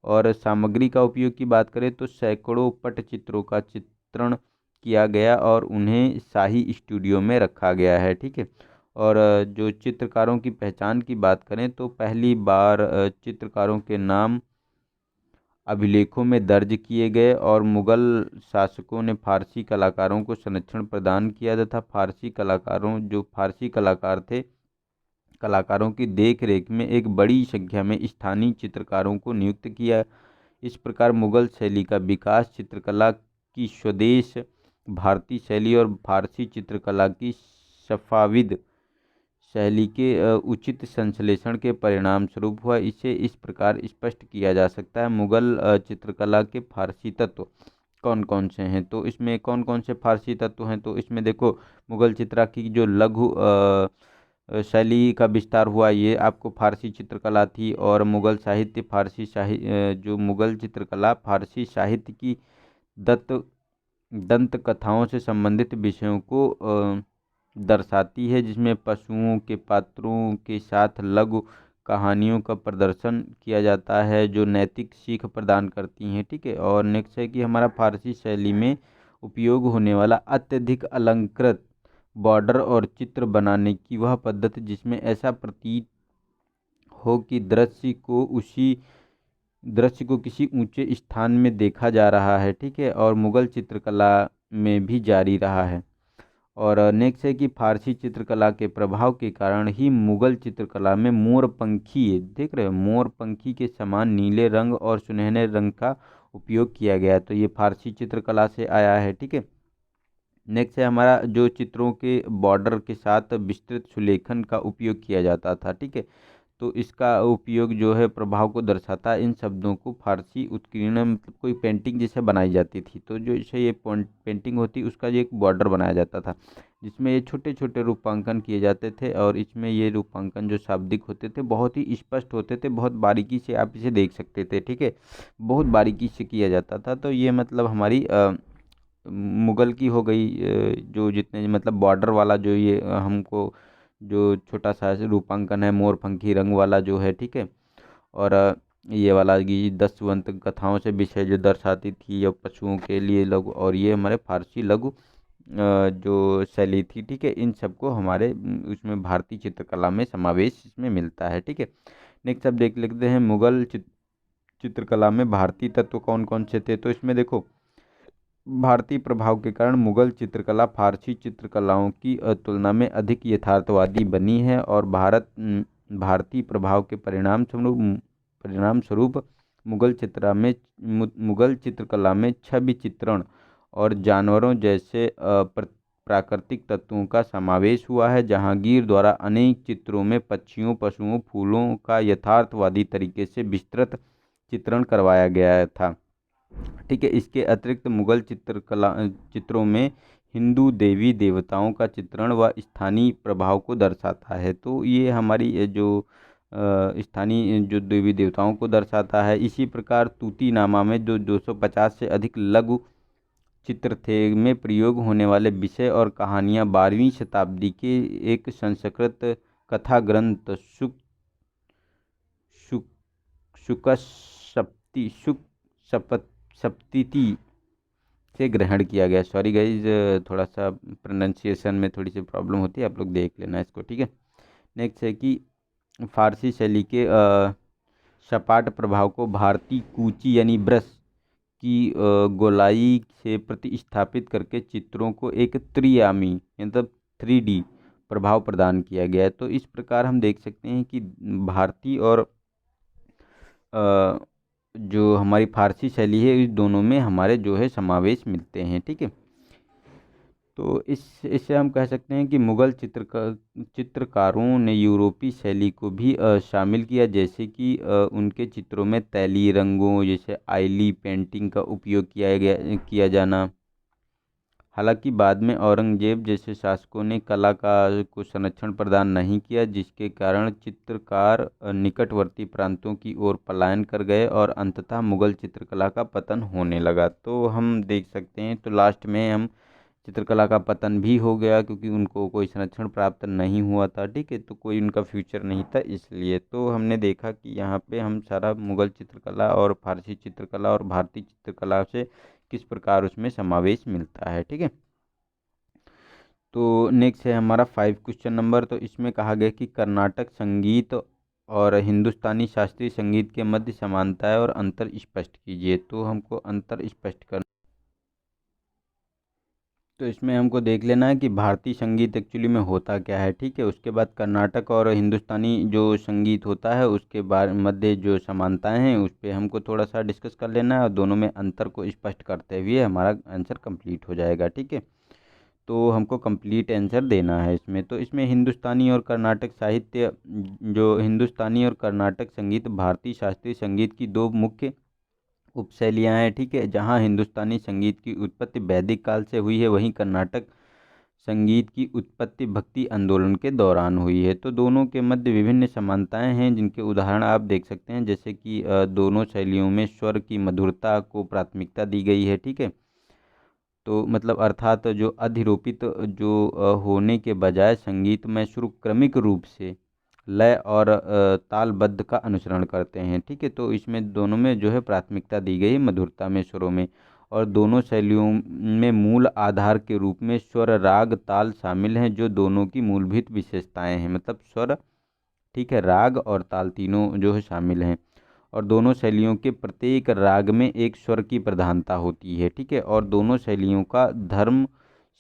और सामग्री का उपयोग की बात करें तो सैकड़ों पटचित्रों का चित्रण किया गया और उन्हें शाही स्टूडियो में रखा गया है। ठीक है, और जो चित्रकारों की पहचान की बात करें तो पहली बार चित्रकारों के नाम अभिलेखों में दर्ज किए गए, और मुगल शासकों ने फारसी कलाकारों को संरक्षण प्रदान किया तथा फारसी कलाकारों की देख रेख में एक बड़ी संख्या में स्थानीय चित्रकारों को नियुक्त किया। इस प्रकार मुगल शैली का विकास चित्रकला की स्वदेश भारतीय शैली और फारसी चित्रकला की सफाविद शैली के उचित संश्लेषण के परिणाम स्वरूप हुआ। इसे इस प्रकार स्पष्ट किया जा सकता है। मुगल चित्रकला के फारसी तत्व कौन कौन से हैं? तो इसमें कौन कौन से फारसी तत्व हैं? तो इसमें देखो, मुगल चित्रा की जो लघु शैली का विस्तार हुआ, ये आपको फारसी चित्रकला थी। और मुगल साहित्य जो मुगल चित्रकला फारसी साहित्य की दत्त दंत कथाओं से संबंधित विषयों को दर्शाती है, जिसमें पशुओं के पात्रों के साथ लघु कहानियों का प्रदर्शन किया जाता है जो नैतिक सीख प्रदान करती हैं। ठीक है। और नेक्स्ट है कि हमारा फारसी शैली में उपयोग होने वाला अत्यधिक अलंकृत बॉर्डर और चित्र बनाने की वह पद्धति जिसमें ऐसा प्रतीत हो कि दृश्य को किसी ऊंचे स्थान में देखा जा रहा है। ठीक है। और मुगल चित्रकला में भी जारी रहा है। और नेक्स्ट है कि फारसी चित्रकला के प्रभाव के कारण ही मुगल चित्रकला में मोरपंखी, देख रहे हो, मोरपंखी के समान नीले रंग और सुनहरे रंग का उपयोग किया गया है। तो ये फारसी चित्रकला से आया है। ठीक है। नेक्स्ट है हमारा जो चित्रों के बॉर्डर के साथ विस्तृत सुलेखन का उपयोग किया जाता था। ठीक है। तो इसका उपयोग जो है प्रभाव को दर्शाता है। इन शब्दों को फारसी उत्कीर्ण, मतलब कोई पेंटिंग जैसे बनाई जाती थी, तो जो जैसे ये पेंटिंग होती उसका जो एक बॉर्डर बनाया जाता था जिसमें ये छोटे छोटे रूपांकन किए जाते थे। और इसमें ये रूपांकन जो शाब्दिक होते थे बहुत ही स्पष्ट होते थे, बहुत बारीकी से आप इसे देख सकते थे। ठीक है। बहुत बारीकी से किया जाता था। तो ये मतलब हमारी मुगल की हो गई, जो जितने मतलब बॉर्डर वाला जो ये हमको जो छोटा सा रूपांकन है मोरपंखी रंग वाला जो है। ठीक है। और ये वाला कि 10 कथाओं से विषय जो दर्शाती थी या पशुओं के लिए लघु, और ये हमारे फारसी लघु जो शैली थी। ठीक है। इन सबको हमारे उसमें भारतीय चित्रकला में समावेश इसमें मिलता है। ठीक है। नेक्स्ट अब देख लेते हैं मुगल चित्रकला में भारतीय तत्व कौन कौन से थे। तो इसमें देखो, भारतीय प्रभाव के कारण मुगल चित्रकला फारसी चित्रकलाओं की तुलना में अधिक यथार्थवादी बनी है। और भारतीय प्रभाव के परिणाम स्वरूप मुगल चित्रकला में छवि चित्रण और जानवरों जैसे प्राकृतिक तत्वों का समावेश हुआ है। जहांगीर द्वारा अनेक चित्रों में पक्षियों, पशुओं, फूलों का यथार्थवादी तरीके से विस्तृत चित्रण करवाया गया था। ठीक है। इसके अतिरिक्त मुगल चित्रों में हिंदू देवी देवताओं का चित्रण व स्थानीय प्रभाव को दर्शाता है। तो ये हमारी जो स्थानीय जो देवी देवताओं को दर्शाता है। इसी प्रकार तूतीनामा में जो 250 से अधिक लघु चित्र थे में प्रयोग होने वाले विषय और कहानियाँ 12वीं शताब्दी के एक संस्कृत कथा ग्रंथ सप्तति से ग्रहण किया गया। सॉरी गाइज, थोड़ा सा प्रोनाउंसिएशन में थोड़ी सी प्रॉब्लम होती है, आप लोग देख लेना इसको। ठीक है। नेक्स्ट है कि फारसी शैली के सपाट प्रभाव को भारतीय कूची यानी ब्रश की गोलाई से प्रतिस्थापित करके चित्रों को एक त्रियामी मतलब 3D प्रभाव प्रदान किया गया है। तो इस प्रकार हम देख सकते हैं कि भारतीय और जो हमारी फारसी शैली है इस दोनों में हमारे जो है समावेश मिलते हैं। ठीक है। तो इससे हम कह सकते हैं कि मुगल चित्रकारों ने यूरोपीय शैली को भी शामिल किया, जैसे कि उनके चित्रों में तैलीय रंगों जैसे आयली पेंटिंग का उपयोग किया जाना। हालांकि बाद में औरंगजेब जैसे शासकों ने कला को संरक्षण प्रदान नहीं किया, जिसके कारण चित्रकार निकटवर्ती प्रांतों की ओर पलायन कर गए और अंततः मुगल चित्रकला का पतन होने लगा। तो हम देख सकते हैं, तो लास्ट में हम चित्रकला का पतन भी हो गया क्योंकि उनको कोई संरक्षण प्राप्त नहीं हुआ था। ठीक है। तो कोई उनका फ्यूचर नहीं था, इसलिए तो हमने देखा कि यहाँ पे हम सारा मुगल चित्रकला और फारसी चित्रकला और भारतीय चित्रकला से किस प्रकार उसमें समावेश मिलता है। ठीक है। तो नेक्स्ट है हमारा 5 क्वेश्चन नंबर। तो इसमें कहा गया कि कर्नाटक संगीत और हिंदुस्तानी शास्त्रीय संगीत के मध्य समानता है और अंतर स्पष्ट कीजिए। तो हमको अंतर स्पष्ट करना, तो इसमें हमको देख लेना है कि भारतीय संगीत एक्चुअली में होता क्या है। ठीक है। उसके बाद कर्नाटक और हिंदुस्तानी जो संगीत होता है उसके बारे मध्य जो समानताएं हैं उस पर हमको थोड़ा सा डिस्कस कर लेना है और दोनों में अंतर को स्पष्ट करते हुए हमारा आंसर कंप्लीट हो जाएगा। ठीक है। तो हमको कंप्लीट आंसर देना है इसमें। तो इसमें हिंदुस्तानी और कर्नाटक साहित्य, जो हिंदुस्तानी और कर्नाटक संगीत भारतीय शास्त्रीय संगीत की दो मुख्य उपशैलियाँ हैं, ठीक है। जहाँ हिंदुस्तानी संगीत की उत्पत्ति वैदिक काल से हुई है, वहीं कर्नाटक संगीत की उत्पत्ति भक्ति आंदोलन के दौरान हुई है। तो दोनों के मध्य विभिन्न समानताएं हैं, जिनके उदाहरण आप देख सकते हैं, जैसे कि दोनों शैलियों में स्वर की मधुरता को प्राथमिकता दी गई है, ठीक है। तो मतलब अर्थात जो अधिरोपित जो होने के बजाय संगीत में सुर क्रमिक रूप से लय और तालबद्ध का अनुसरण करते हैं, ठीक है। तो इसमें दोनों में जो है प्राथमिकता दी गई है मधुरता में, सुरों में। और दोनों शैलियों में मूल आधार के रूप में स्वर राग ताल शामिल हैं, जो दोनों की मूलभूत विशेषताएं हैं। मतलब स्वर, ठीक है, राग और ताल तीनों जो है शामिल हैं। और दोनों शैलियों के प्रत्येक राग में एक स्वर की प्रधानता होती है, ठीक है। और दोनों शैलियों का धर्म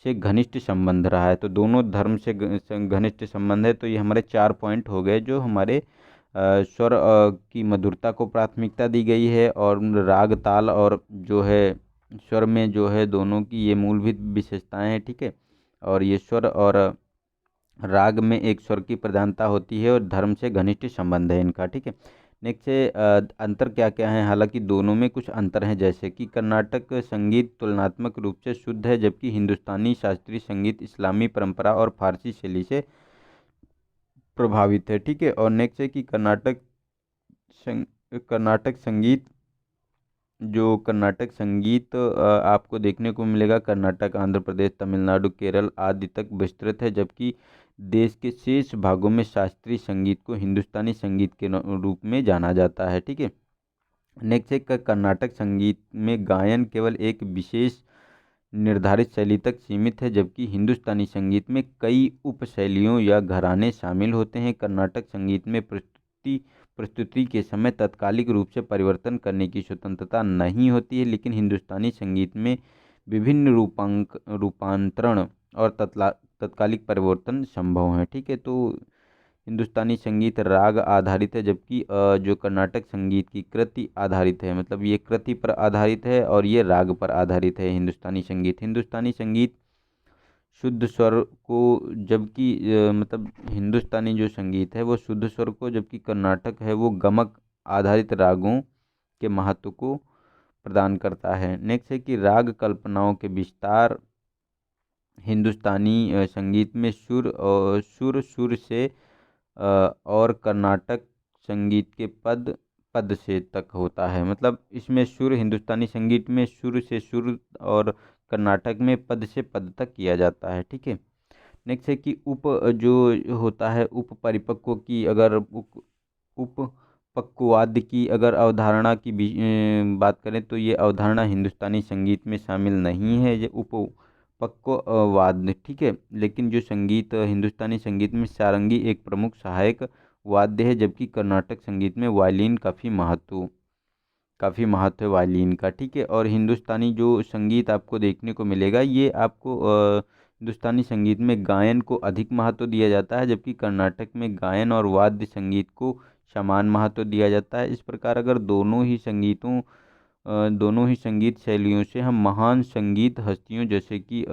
से घनिष्ठ संबंध रहा है। तो दोनों धर्म से घनिष्ठ संबंध है। तो ये हमारे 4 पॉइंट हो गए, जो हमारे स्वर की मधुरता को प्राथमिकता दी गई है, और राग ताल और जो है स्वर में जो है दोनों की ये मूलभूत विशेषताएं हैं, ठीक है। और ये स्वर और राग में एक स्वर की प्रधानता होती है, और धर्म से घनिष्ठ संबंध है इनका, ठीक है। नेक्स्ट है अंतर क्या क्या है। हालांकि दोनों में कुछ अंतर हैं, जैसे कि कर्नाटक संगीत तुलनात्मक रूप से शुद्ध है, जबकि हिंदुस्तानी शास्त्रीय संगीत इस्लामी परंपरा और फारसी शैली से प्रभावित है, ठीक है। और नेक्स्ट है कि कर्नाटक संगीत, जो कर्नाटक संगीत आपको देखने को मिलेगा कर्नाटक, आंध्र प्रदेश, तमिलनाडु, केरल आदि तक विस्तृत है, जबकि देश के शेष भागों में शास्त्रीय संगीत को हिंदुस्तानी संगीत के रूप में जाना जाता है, ठीक है। नेक्स्ट है कर्नाटक संगीत में गायन केवल एक विशेष निर्धारित शैली तक सीमित है, जबकि हिंदुस्तानी संगीत में कई उपशैलियों या घराने शामिल होते हैं। कर्नाटक संगीत में प्रस्तुति के समय तात्कालिक रूप से परिवर्तन करने की स्वतंत्रता नहीं होती है, लेकिन हिंदुस्तानी संगीत में विभिन्न रूपांतरण और तत्कालिक परिवर्तन संभव हैं, ठीक है। तो हिंदुस्तानी संगीत राग आधारित है, जबकि जो कर्नाटक संगीत की कृति आधारित है। मतलब ये कृति पर आधारित है और ये राग पर आधारित है हिंदुस्तानी संगीत शुद्ध स्वर को, जबकि मतलब हिंदुस्तानी जो संगीत है वो शुद्ध स्वर को, जबकि कर्नाटक है वो गमक आधारित रागों के महत्व को प्रदान करता है। नेक्स्ट है कि राग कल्पनाओं के विस्तार। हिंदुस्तानी संगीत में सुर से और कर्नाटक संगीत के पद पद से तक होता है। मतलब इसमें सुर, हिंदुस्तानी संगीत में सुर से सुर और कर्नाटक में पद से पद तक किया जाता है, ठीक है। नेक्स्ट है कि उप जो होता है उप परिपक्व की, अगर उप पक्ववाद्य की अगर अवधारणा की बात करें, तो ये अवधारणा हिंदुस्तानी संगीत में शामिल नहीं है, ये उप पक्ववाद्य, ठीक है। लेकिन जो संगीत हिंदुस्तानी संगीत में सारंगी एक प्रमुख सहायक वाद्य है, जबकि कर्नाटक संगीत में वायलिन काफ़ी महत्व है वायलिन का, ठीक है। और हिंदुस्तानी जो संगीत आपको देखने को मिलेगा, ये आपको हिंदुस्तानी संगीत में गायन को अधिक महत्व दिया जाता है, जबकि कर्नाटक में गायन और वाद्य संगीत को समान महत्व दिया जाता है। इस प्रकार अगर दोनों ही संगीत शैलियों से हम महान संगीत हस्तियों, जैसे कि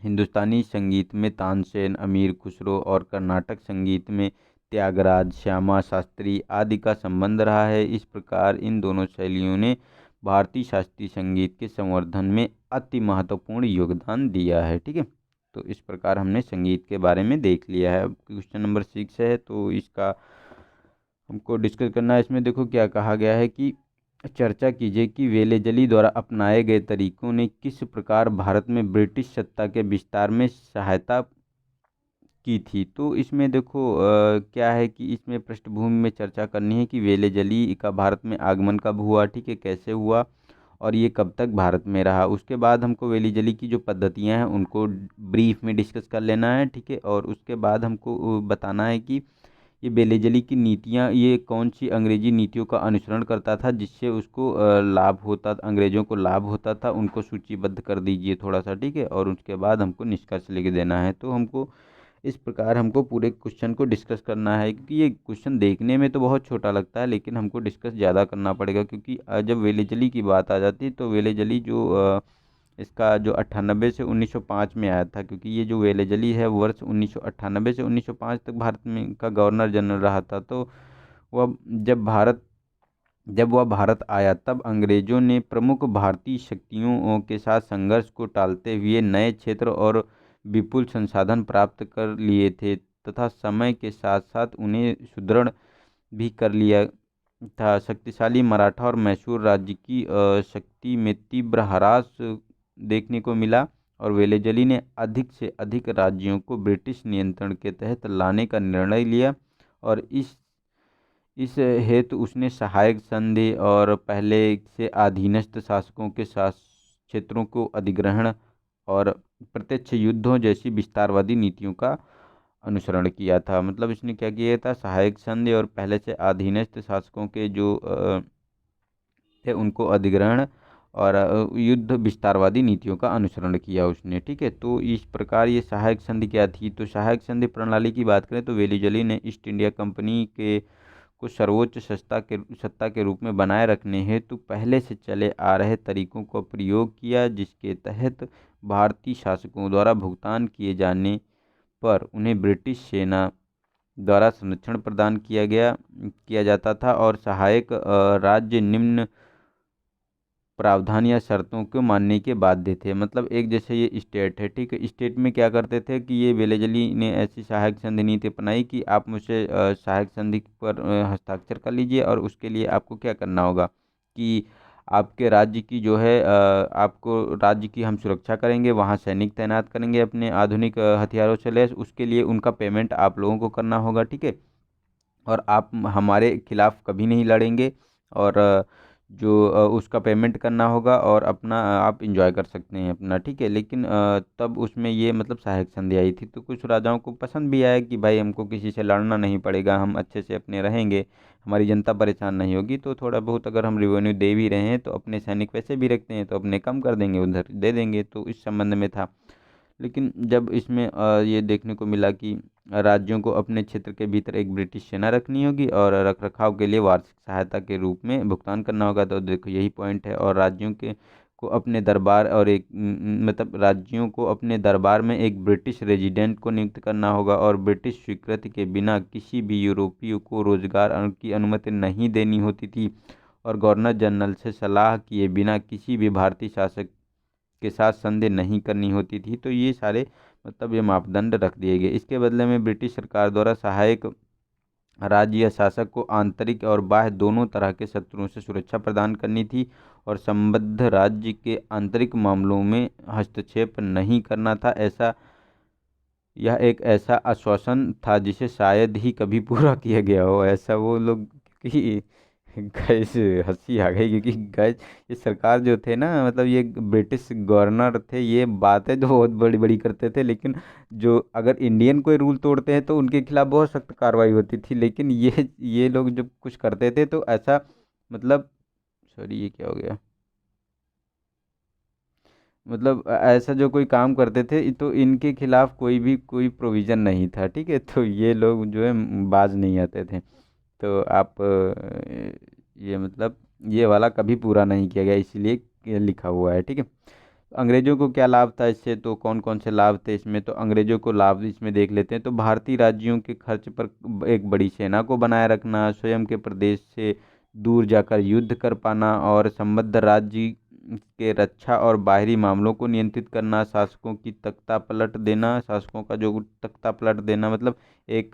हिंदुस्तानी संगीत में तानसेन, अमीर खुसरो, और कर्नाटक संगीत में त्यागराज, श्यामा शास्त्री आदि का संबंध रहा है। इस प्रकार इन दोनों शैलियों ने भारतीय शास्त्रीय संगीत के संवर्धन में अति महत्वपूर्ण योगदान दिया है, ठीक है। तो इस प्रकार हमने संगीत के बारे में देख लिया है। अब क्वेश्चन नंबर 6 है, तो इसका हमको डिस्कस करना है। इसमें देखो क्या कहा गया है कि चर्चा कीजिए कि वेलेजली द्वारा अपनाए गए तरीकों ने किस प्रकार भारत में ब्रिटिश सत्ता के विस्तार में सहायता की थी। तो इसमें देखो क्या है कि इसमें पृष्ठभूमि में चर्चा करनी है कि वेलेजली का भारत में आगमन कब हुआ, ठीक है, कैसे हुआ और ये कब तक भारत में रहा। उसके बाद हमको वेलेजली की जो पद्धतियाँ हैं उनको ब्रीफ में डिस्कस कर लेना है, ठीक है। और उसके बाद हमको बताना है कि ये वेलेजली की नीतियाँ, ये कौन सी अंग्रेजी नीतियों का अनुसरण करता था जिससे उसको लाभ होता, अंग्रेज़ों को लाभ होता था, उनको सूचीबद्ध कर दीजिए थोड़ा सा, ठीक है। और उसके बाद हमको निष्कर्ष लिख देना है। तो हमको इस प्रकार हमको पूरे क्वेश्चन को डिस्कस करना है, क्योंकि ये क्वेश्चन देखने में तो बहुत छोटा लगता है, लेकिन हमको डिस्कस ज़्यादा करना पड़ेगा, क्योंकि जब वेलेजली की बात आ जाती है तो वेलेजली जो इसका जो 98 से 1905 में आया था, क्योंकि ये जो वेलेजली है वर्ष 1998 से 1905 तक भारत में का गवर्नर जनरल रहा था। तो वह जब भारत जब वह भारत आया तब अंग्रेजों ने प्रमुख भारतीय शक्तियों के साथ संघर्ष को टालते हुए नए क्षेत्र और विपुल संसाधन प्राप्त कर लिए थे, तथा समय के साथ साथ उन्हें सुदृढ़ भी कर लिया था। शक्तिशाली मराठा और मैसूर राज्य की शक्ति में तीव्र ह्रास देखने को मिला, और वेलेजली ने अधिक से अधिक राज्यों को ब्रिटिश नियंत्रण के तहत लाने का निर्णय लिया, और इस हेतु उसने सहायक संधि और पहले से अधीनस्थ शासकों के साथ क्षेत्रों को अधिग्रहण और प्रत्यक्ष युद्धों जैसी विस्तारवादी नीतियों का अनुसरण किया था। मतलब इसने क्या किया था, सहायक संधि और पहले से अधीनस्थ शासकों के जो थे उनको अधिग्रहण और युद्ध विस्तारवादी नीतियों का अनुसरण किया उसने। ठीक है, तो इस प्रकार ये सहायक संधि क्या थी। तो सहायक संधि प्रणाली की बात करें तो वेलिजली ने ईस्ट इंडिया कंपनी के को सर्वोच्च सत्ता के रूप में बनाए रखने हेतु पहले से चले आ रहे तरीकों का प्रयोग किया, जिसके तहत भारतीय शासकों द्वारा भुगतान किए जाने पर उन्हें ब्रिटिश सेना द्वारा संरक्षण प्रदान किया जाता था, और सहायक राज्य निम्न प्रावधान या शर्तों को मानने के बाध्य थे। मतलब एक जैसे ये स्टेट है, ठीक है, स्टेट में क्या करते थे कि ये वेलेजली ने ऐसी सहायक संधि नीति अपनाई कि आप मुझसे सहायक संधि पर हस्ताक्षर कर लीजिए, और उसके लिए आपको क्या करना होगा कि आपके राज्य की जो है आपको राज्य की हम सुरक्षा करेंगे, वहाँ सैनिक तैनात करेंगे अपने आधुनिक हथियारों से लैस, उसके लिए उनका पेमेंट आप लोगों को करना होगा। ठीक है, और आप हमारे खिलाफ कभी नहीं लड़ेंगे, और जो उसका पेमेंट करना होगा, और अपना आप इंजॉय कर सकते हैं अपना। ठीक है, लेकिन तब उसमें ये मतलब सहायक संधि आई थी, तो कुछ राजाओं को पसंद भी आया कि भाई हमको किसी से लड़ना नहीं पड़ेगा, हम अच्छे से अपने रहेंगे, हमारी जनता परेशान नहीं होगी। तो थोड़ा बहुत अगर हम रेवेन्यू दे भी रहे हैं तो अपने सैनिक वैसे भी रखते हैं, तो अपने कम कर देंगे, उधर दे देंगे, तो इस संबंध में था। लेकिन जब इसमें ये देखने को मिला कि राज्यों को अपने क्षेत्र के भीतर एक ब्रिटिश सेना रखनी होगी, और रखरखाव के लिए वार्षिक सहायता के रूप में भुगतान करना होगा। तो देखो यही पॉइंट है, और राज्यों के को अपने दरबार और एक मतलब राज्यों को अपने दरबार में एक ब्रिटिश रेजिडेंट को नियुक्त करना होगा, और ब्रिटिश स्वीकृति के बिना किसी भी यूरोपीय को रोजगार की अनुमति नहीं देनी होती थी, और गवर्नर जनरल से सलाह किए बिना किसी भी भारतीय शासक के साथ संधि नहीं करनी होती थी। तो ये सारे मतलब ये मापदंड रख दिए गए। इसके बदले में ब्रिटिश सरकार द्वारा सहायक राज्य या शासक को आंतरिक और बाह्य दोनों तरह के शत्रुओं से सुरक्षा प्रदान करनी थी, और संबद्ध राज्य के आंतरिक मामलों में हस्तक्षेप नहीं करना था। यह एक ऐसा आश्वासन था जिसे शायद ही कभी पूरा किया गया हो। ऐसा वो लोग कि गैस हंसी आ गई, क्योंकि गैस ये सरकार जो थे ना, मतलब ये ब्रिटिश गवर्नर थे, ये बातें तो बहुत बड़ी बड़ी करते थे, लेकिन जो अगर इंडियन कोई रूल तोड़ते हैं तो उनके खिलाफ बहुत सख्त कार्रवाई होती थी। लेकिन ये लोग जब कुछ करते थे तो ऐसा मतलब, सॉरी ये क्या हो गया, मतलब ऐसा जो कोई काम करते थे तो इनके खिलाफ कोई प्रोविज़न नहीं था। ठीक है, तो ये लोग जो है बाज नहीं आते थे। तो आप ये मतलब ये वाला कभी पूरा नहीं किया गया, इसीलिए ये लिखा हुआ है। ठीक है, अंग्रेजों को क्या लाभ था इससे, तो कौन कौन से लाभ थे इसमें। तो अंग्रेजों को लाभ इसमें देख लेते हैं। तो भारतीय राज्यों के खर्च पर एक बड़ी सेना को बनाए रखना, स्वयं के प्रदेश से दूर जाकर युद्ध कर पाना, और संबद्ध राज्य के रक्षा और बाहरी मामलों को नियंत्रित करना, शासकों का जो तख्ता पलट देना, मतलब एक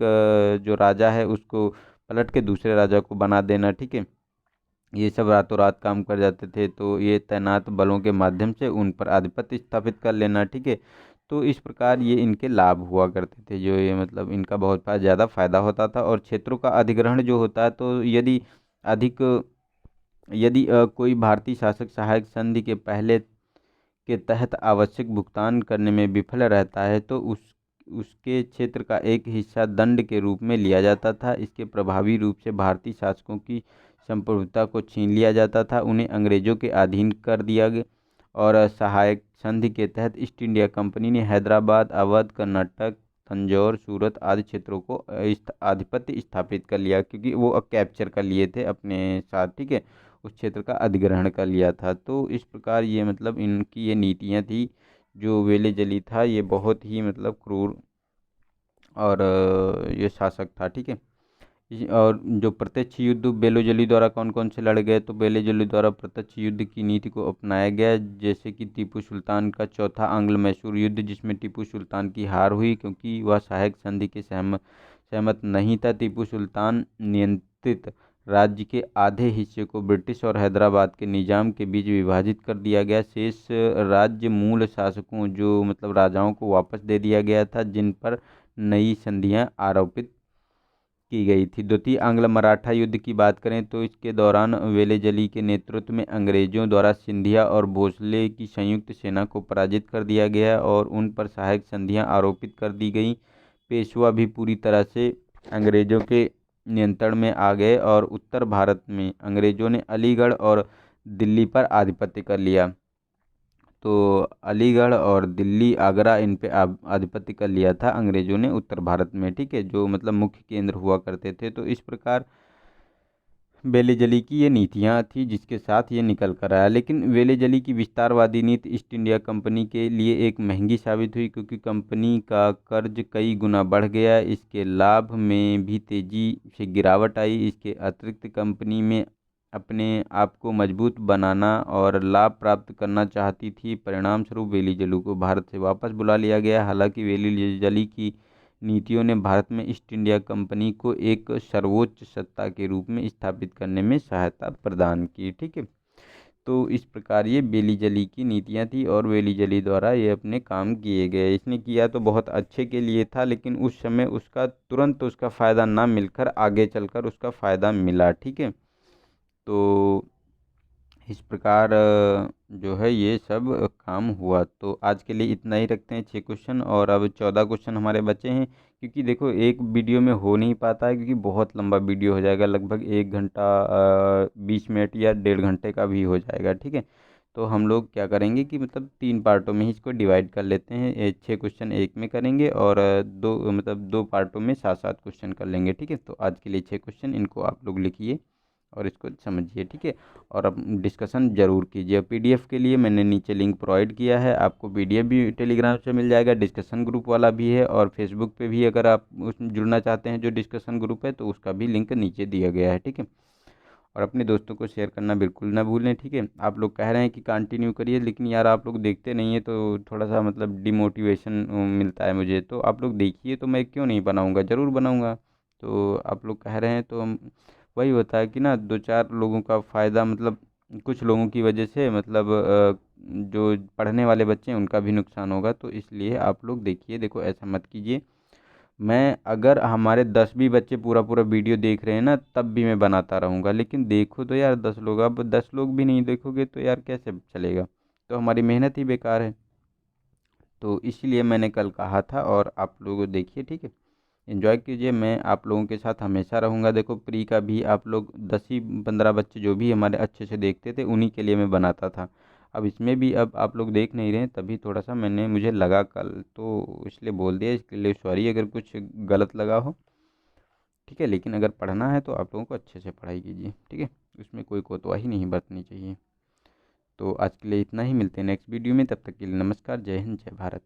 जो राजा है उसको पलट के दूसरे राजा को बना देना। ठीक है, ये सब रातों रात काम कर जाते थे। तो ये तैनात बलों के माध्यम से उन पर आधिपत्य स्थापित कर लेना। ठीक है, तो इस प्रकार ये इनके लाभ हुआ करते थे, जो ये मतलब इनका बहुत ज़्यादा फायदा होता था। और क्षेत्रों का अधिग्रहण जो होता है, तो अधिक यदि कोई भारतीय शासक सहायक संधि के पहले के तहत आवश्यक भुगतान करने में विफल रहता है, तो उसके क्षेत्र का एक हिस्सा दंड के रूप में लिया जाता था। इसके प्रभावी रूप से भारतीय शासकों की संप्रभुता को छीन लिया जाता था, उन्हें अंग्रेजों के अधीन कर दिया गया। और सहायक संधि के तहत ईस्ट इंडिया कंपनी ने हैदराबाद, अवध, कर्नाटक, तंजौर, सूरत आदि क्षेत्रों को आधिपत्य स्थापित कर लिया, क्योंकि वो अब कैप्चर कर लिए थे अपने साथ। ठीक है, उस क्षेत्र का अधिग्रहण कर लिया था। तो इस प्रकार ये मतलब इनकी ये नीतियाँ थी। जो वेलेजली था ये बहुत ही मतलब क्रूर और ये शासक था, ठीक है। और जो प्रत्यक्ष युद्ध बेलोजली द्वारा कौन कौन से लड़े गए, तो बेलोजली द्वारा प्रत्यक्ष युद्ध की नीति को अपनाया गया, जैसे कि टीपू सुल्तान का चौथा आंग्ल मैसूर युद्ध, जिसमें टीपू सुल्तान की हार हुई क्योंकि वह सहायक संधि के सहमत नहीं था। टीपू सुल्तान नियंत्रित राज्य के आधे हिस्से को ब्रिटिश और हैदराबाद के निजाम के बीच विभाजित कर दिया गया। शेष राज्य मूल शासकों जो मतलब राजाओं को वापस दे दिया गया था, जिन पर नई संधियां आरोपित की गई थी। द्वितीय आंग्ल मराठा युद्ध की बात करें तो इसके दौरान वेलेजली के नेतृत्व में अंग्रेजों द्वारा सिंधिया और भोसले की संयुक्त सेना को पराजित कर दिया गया और उन पर सहायक संधियां आरोपित कर दी गई। पेशवा भी पूरी तरह से अंग्रेजों के नियंत्रण में आ गए और उत्तर भारत में अंग्रेजों ने अलीगढ़ और दिल्ली पर आधिपत्य कर लिया। तो अलीगढ़ और दिल्ली, आगरा, इन पे आधिपत्य कर लिया था अंग्रेजों ने उत्तर भारत में, ठीक है, जो मतलब मुख्य केंद्र हुआ करते थे। तो इस प्रकार वेलेजली की ये नीतियाँ थी जिसके साथ ये निकल कर आया। लेकिन वेलेजली की विस्तारवादी नीति ईस्ट इंडिया कंपनी के लिए एक महंगी साबित हुई, क्योंकि कंपनी का कर्ज कई गुना बढ़ गया, इसके लाभ में भी तेजी से गिरावट आई। इसके अतिरिक्त कंपनी में अपने आप को मजबूत बनाना और लाभ प्राप्त करना चाहती थी। परिणाम स्वरूप वेलीजली को भारत से वापस बुला लिया गया। हालांकि वेलीजली की नीतियों ने भारत में ईस्ट इंडिया कंपनी को एक सर्वोच्च सत्ता के रूप में स्थापित करने में सहायता प्रदान की, ठीक है। तो इस प्रकार ये वेलीजली की नीतियाँ थी और वेलीजली द्वारा ये अपने काम किए गए। इसने किया तो बहुत अच्छे के लिए था, लेकिन उस समय उसका तुरंत उसका फ़ायदा ना मिलकर आगे चलकर उसका फ़ायदा मिला, ठीक है। तो इस प्रकार जो है ये सब काम हुआ। तो आज के लिए इतना ही रखते हैं, 6 क्वेश्चन, और अब 14 क्वेश्चन हमारे बचे हैं। क्योंकि देखो एक वीडियो में हो नहीं पाता है, क्योंकि बहुत लंबा वीडियो हो जाएगा, लगभग 1 घंटा 20 मिनट या 1.5 घंटे का भी हो जाएगा, ठीक है। तो हम लोग क्या करेंगे कि मतलब 3 पार्टों में ही इसको डिवाइड कर लेते हैं। 6 क्वेश्चन एक में करेंगे और दो मतलब 2 पार्टों में 7-7 क्वेश्चन कर लेंगे, ठीक है। तो आज के लिए 6 क्वेश्चन, इनको आप लोग लिखिए और इसको समझिए, ठीक है। और अब डिस्कशन ज़रूर कीजिए। पीडीएफ के लिए मैंने नीचे लिंक प्रोवाइड किया है, आपको पीडीएफ भी टेलीग्राम से मिल जाएगा, डिस्कशन ग्रुप वाला भी है, और फेसबुक पे भी अगर आप उसमें जुड़ना चाहते हैं जो डिस्कशन ग्रुप है, तो उसका भी लिंक नीचे दिया गया है, ठीक है। और अपने दोस्तों को शेयर करना बिल्कुल ना भूलें, ठीक है। आप लोग कह रहे हैं कि कंटिन्यू करिए, लेकिन यार आप लोग देखते नहीं है, तो थोड़ा सा मतलब डिमोटिवेशन मिलता है मुझे। तो आप लोग देखिए तो मैं क्यों नहीं बनाऊँगा, ज़रूर बनाऊँगा। तो आप लोग कह रहे हैं तो वही होता है कि ना 2-4 लोगों का फ़ायदा, मतलब कुछ लोगों की वजह से मतलब जो पढ़ने वाले बच्चे हैं उनका भी नुकसान होगा। तो इसलिए आप लोग देखिए, देखो ऐसा मत कीजिए। मैं अगर हमारे 10 भी बच्चे पूरा पूरा वीडियो देख रहे हैं ना, तब भी मैं बनाता रहूँगा। लेकिन देखो तो यार 10 लोग, अब 10 लोग भी नहीं देखोगे तो यार कैसे चलेगा, तो हमारी मेहनत ही बेकार है। तो इसीलिए मैंने कल कहा था, और आप लोग देखिए, ठीक है। एंजॉय कीजिए, मैं आप लोगों के साथ हमेशा रहूँगा। देखो प्री का भी आप लोग 10 ही 15 बच्चे जो भी हमारे अच्छे से देखते थे, उन्हीं के लिए मैं बनाता था। अब इसमें भी अब आप लोग देख नहीं रहे हैं, तभी थोड़ा सा मुझे लगा कल, तो इसलिए बोल दिया। इसके लिए सॉरी अगर कुछ गलत लगा हो, ठीक है। लेकिन अगर पढ़ना है तो आप लोगों को अच्छे से पढ़ाई कीजिए, ठीक है। उसमें कोई कोताही नहीं बरतनी चाहिए। तो आज के लिए इतना ही, मिलते हैं नेक्स्ट वीडियो में, तब तक के लिए नमस्कार, जय हिंद, जय भारत।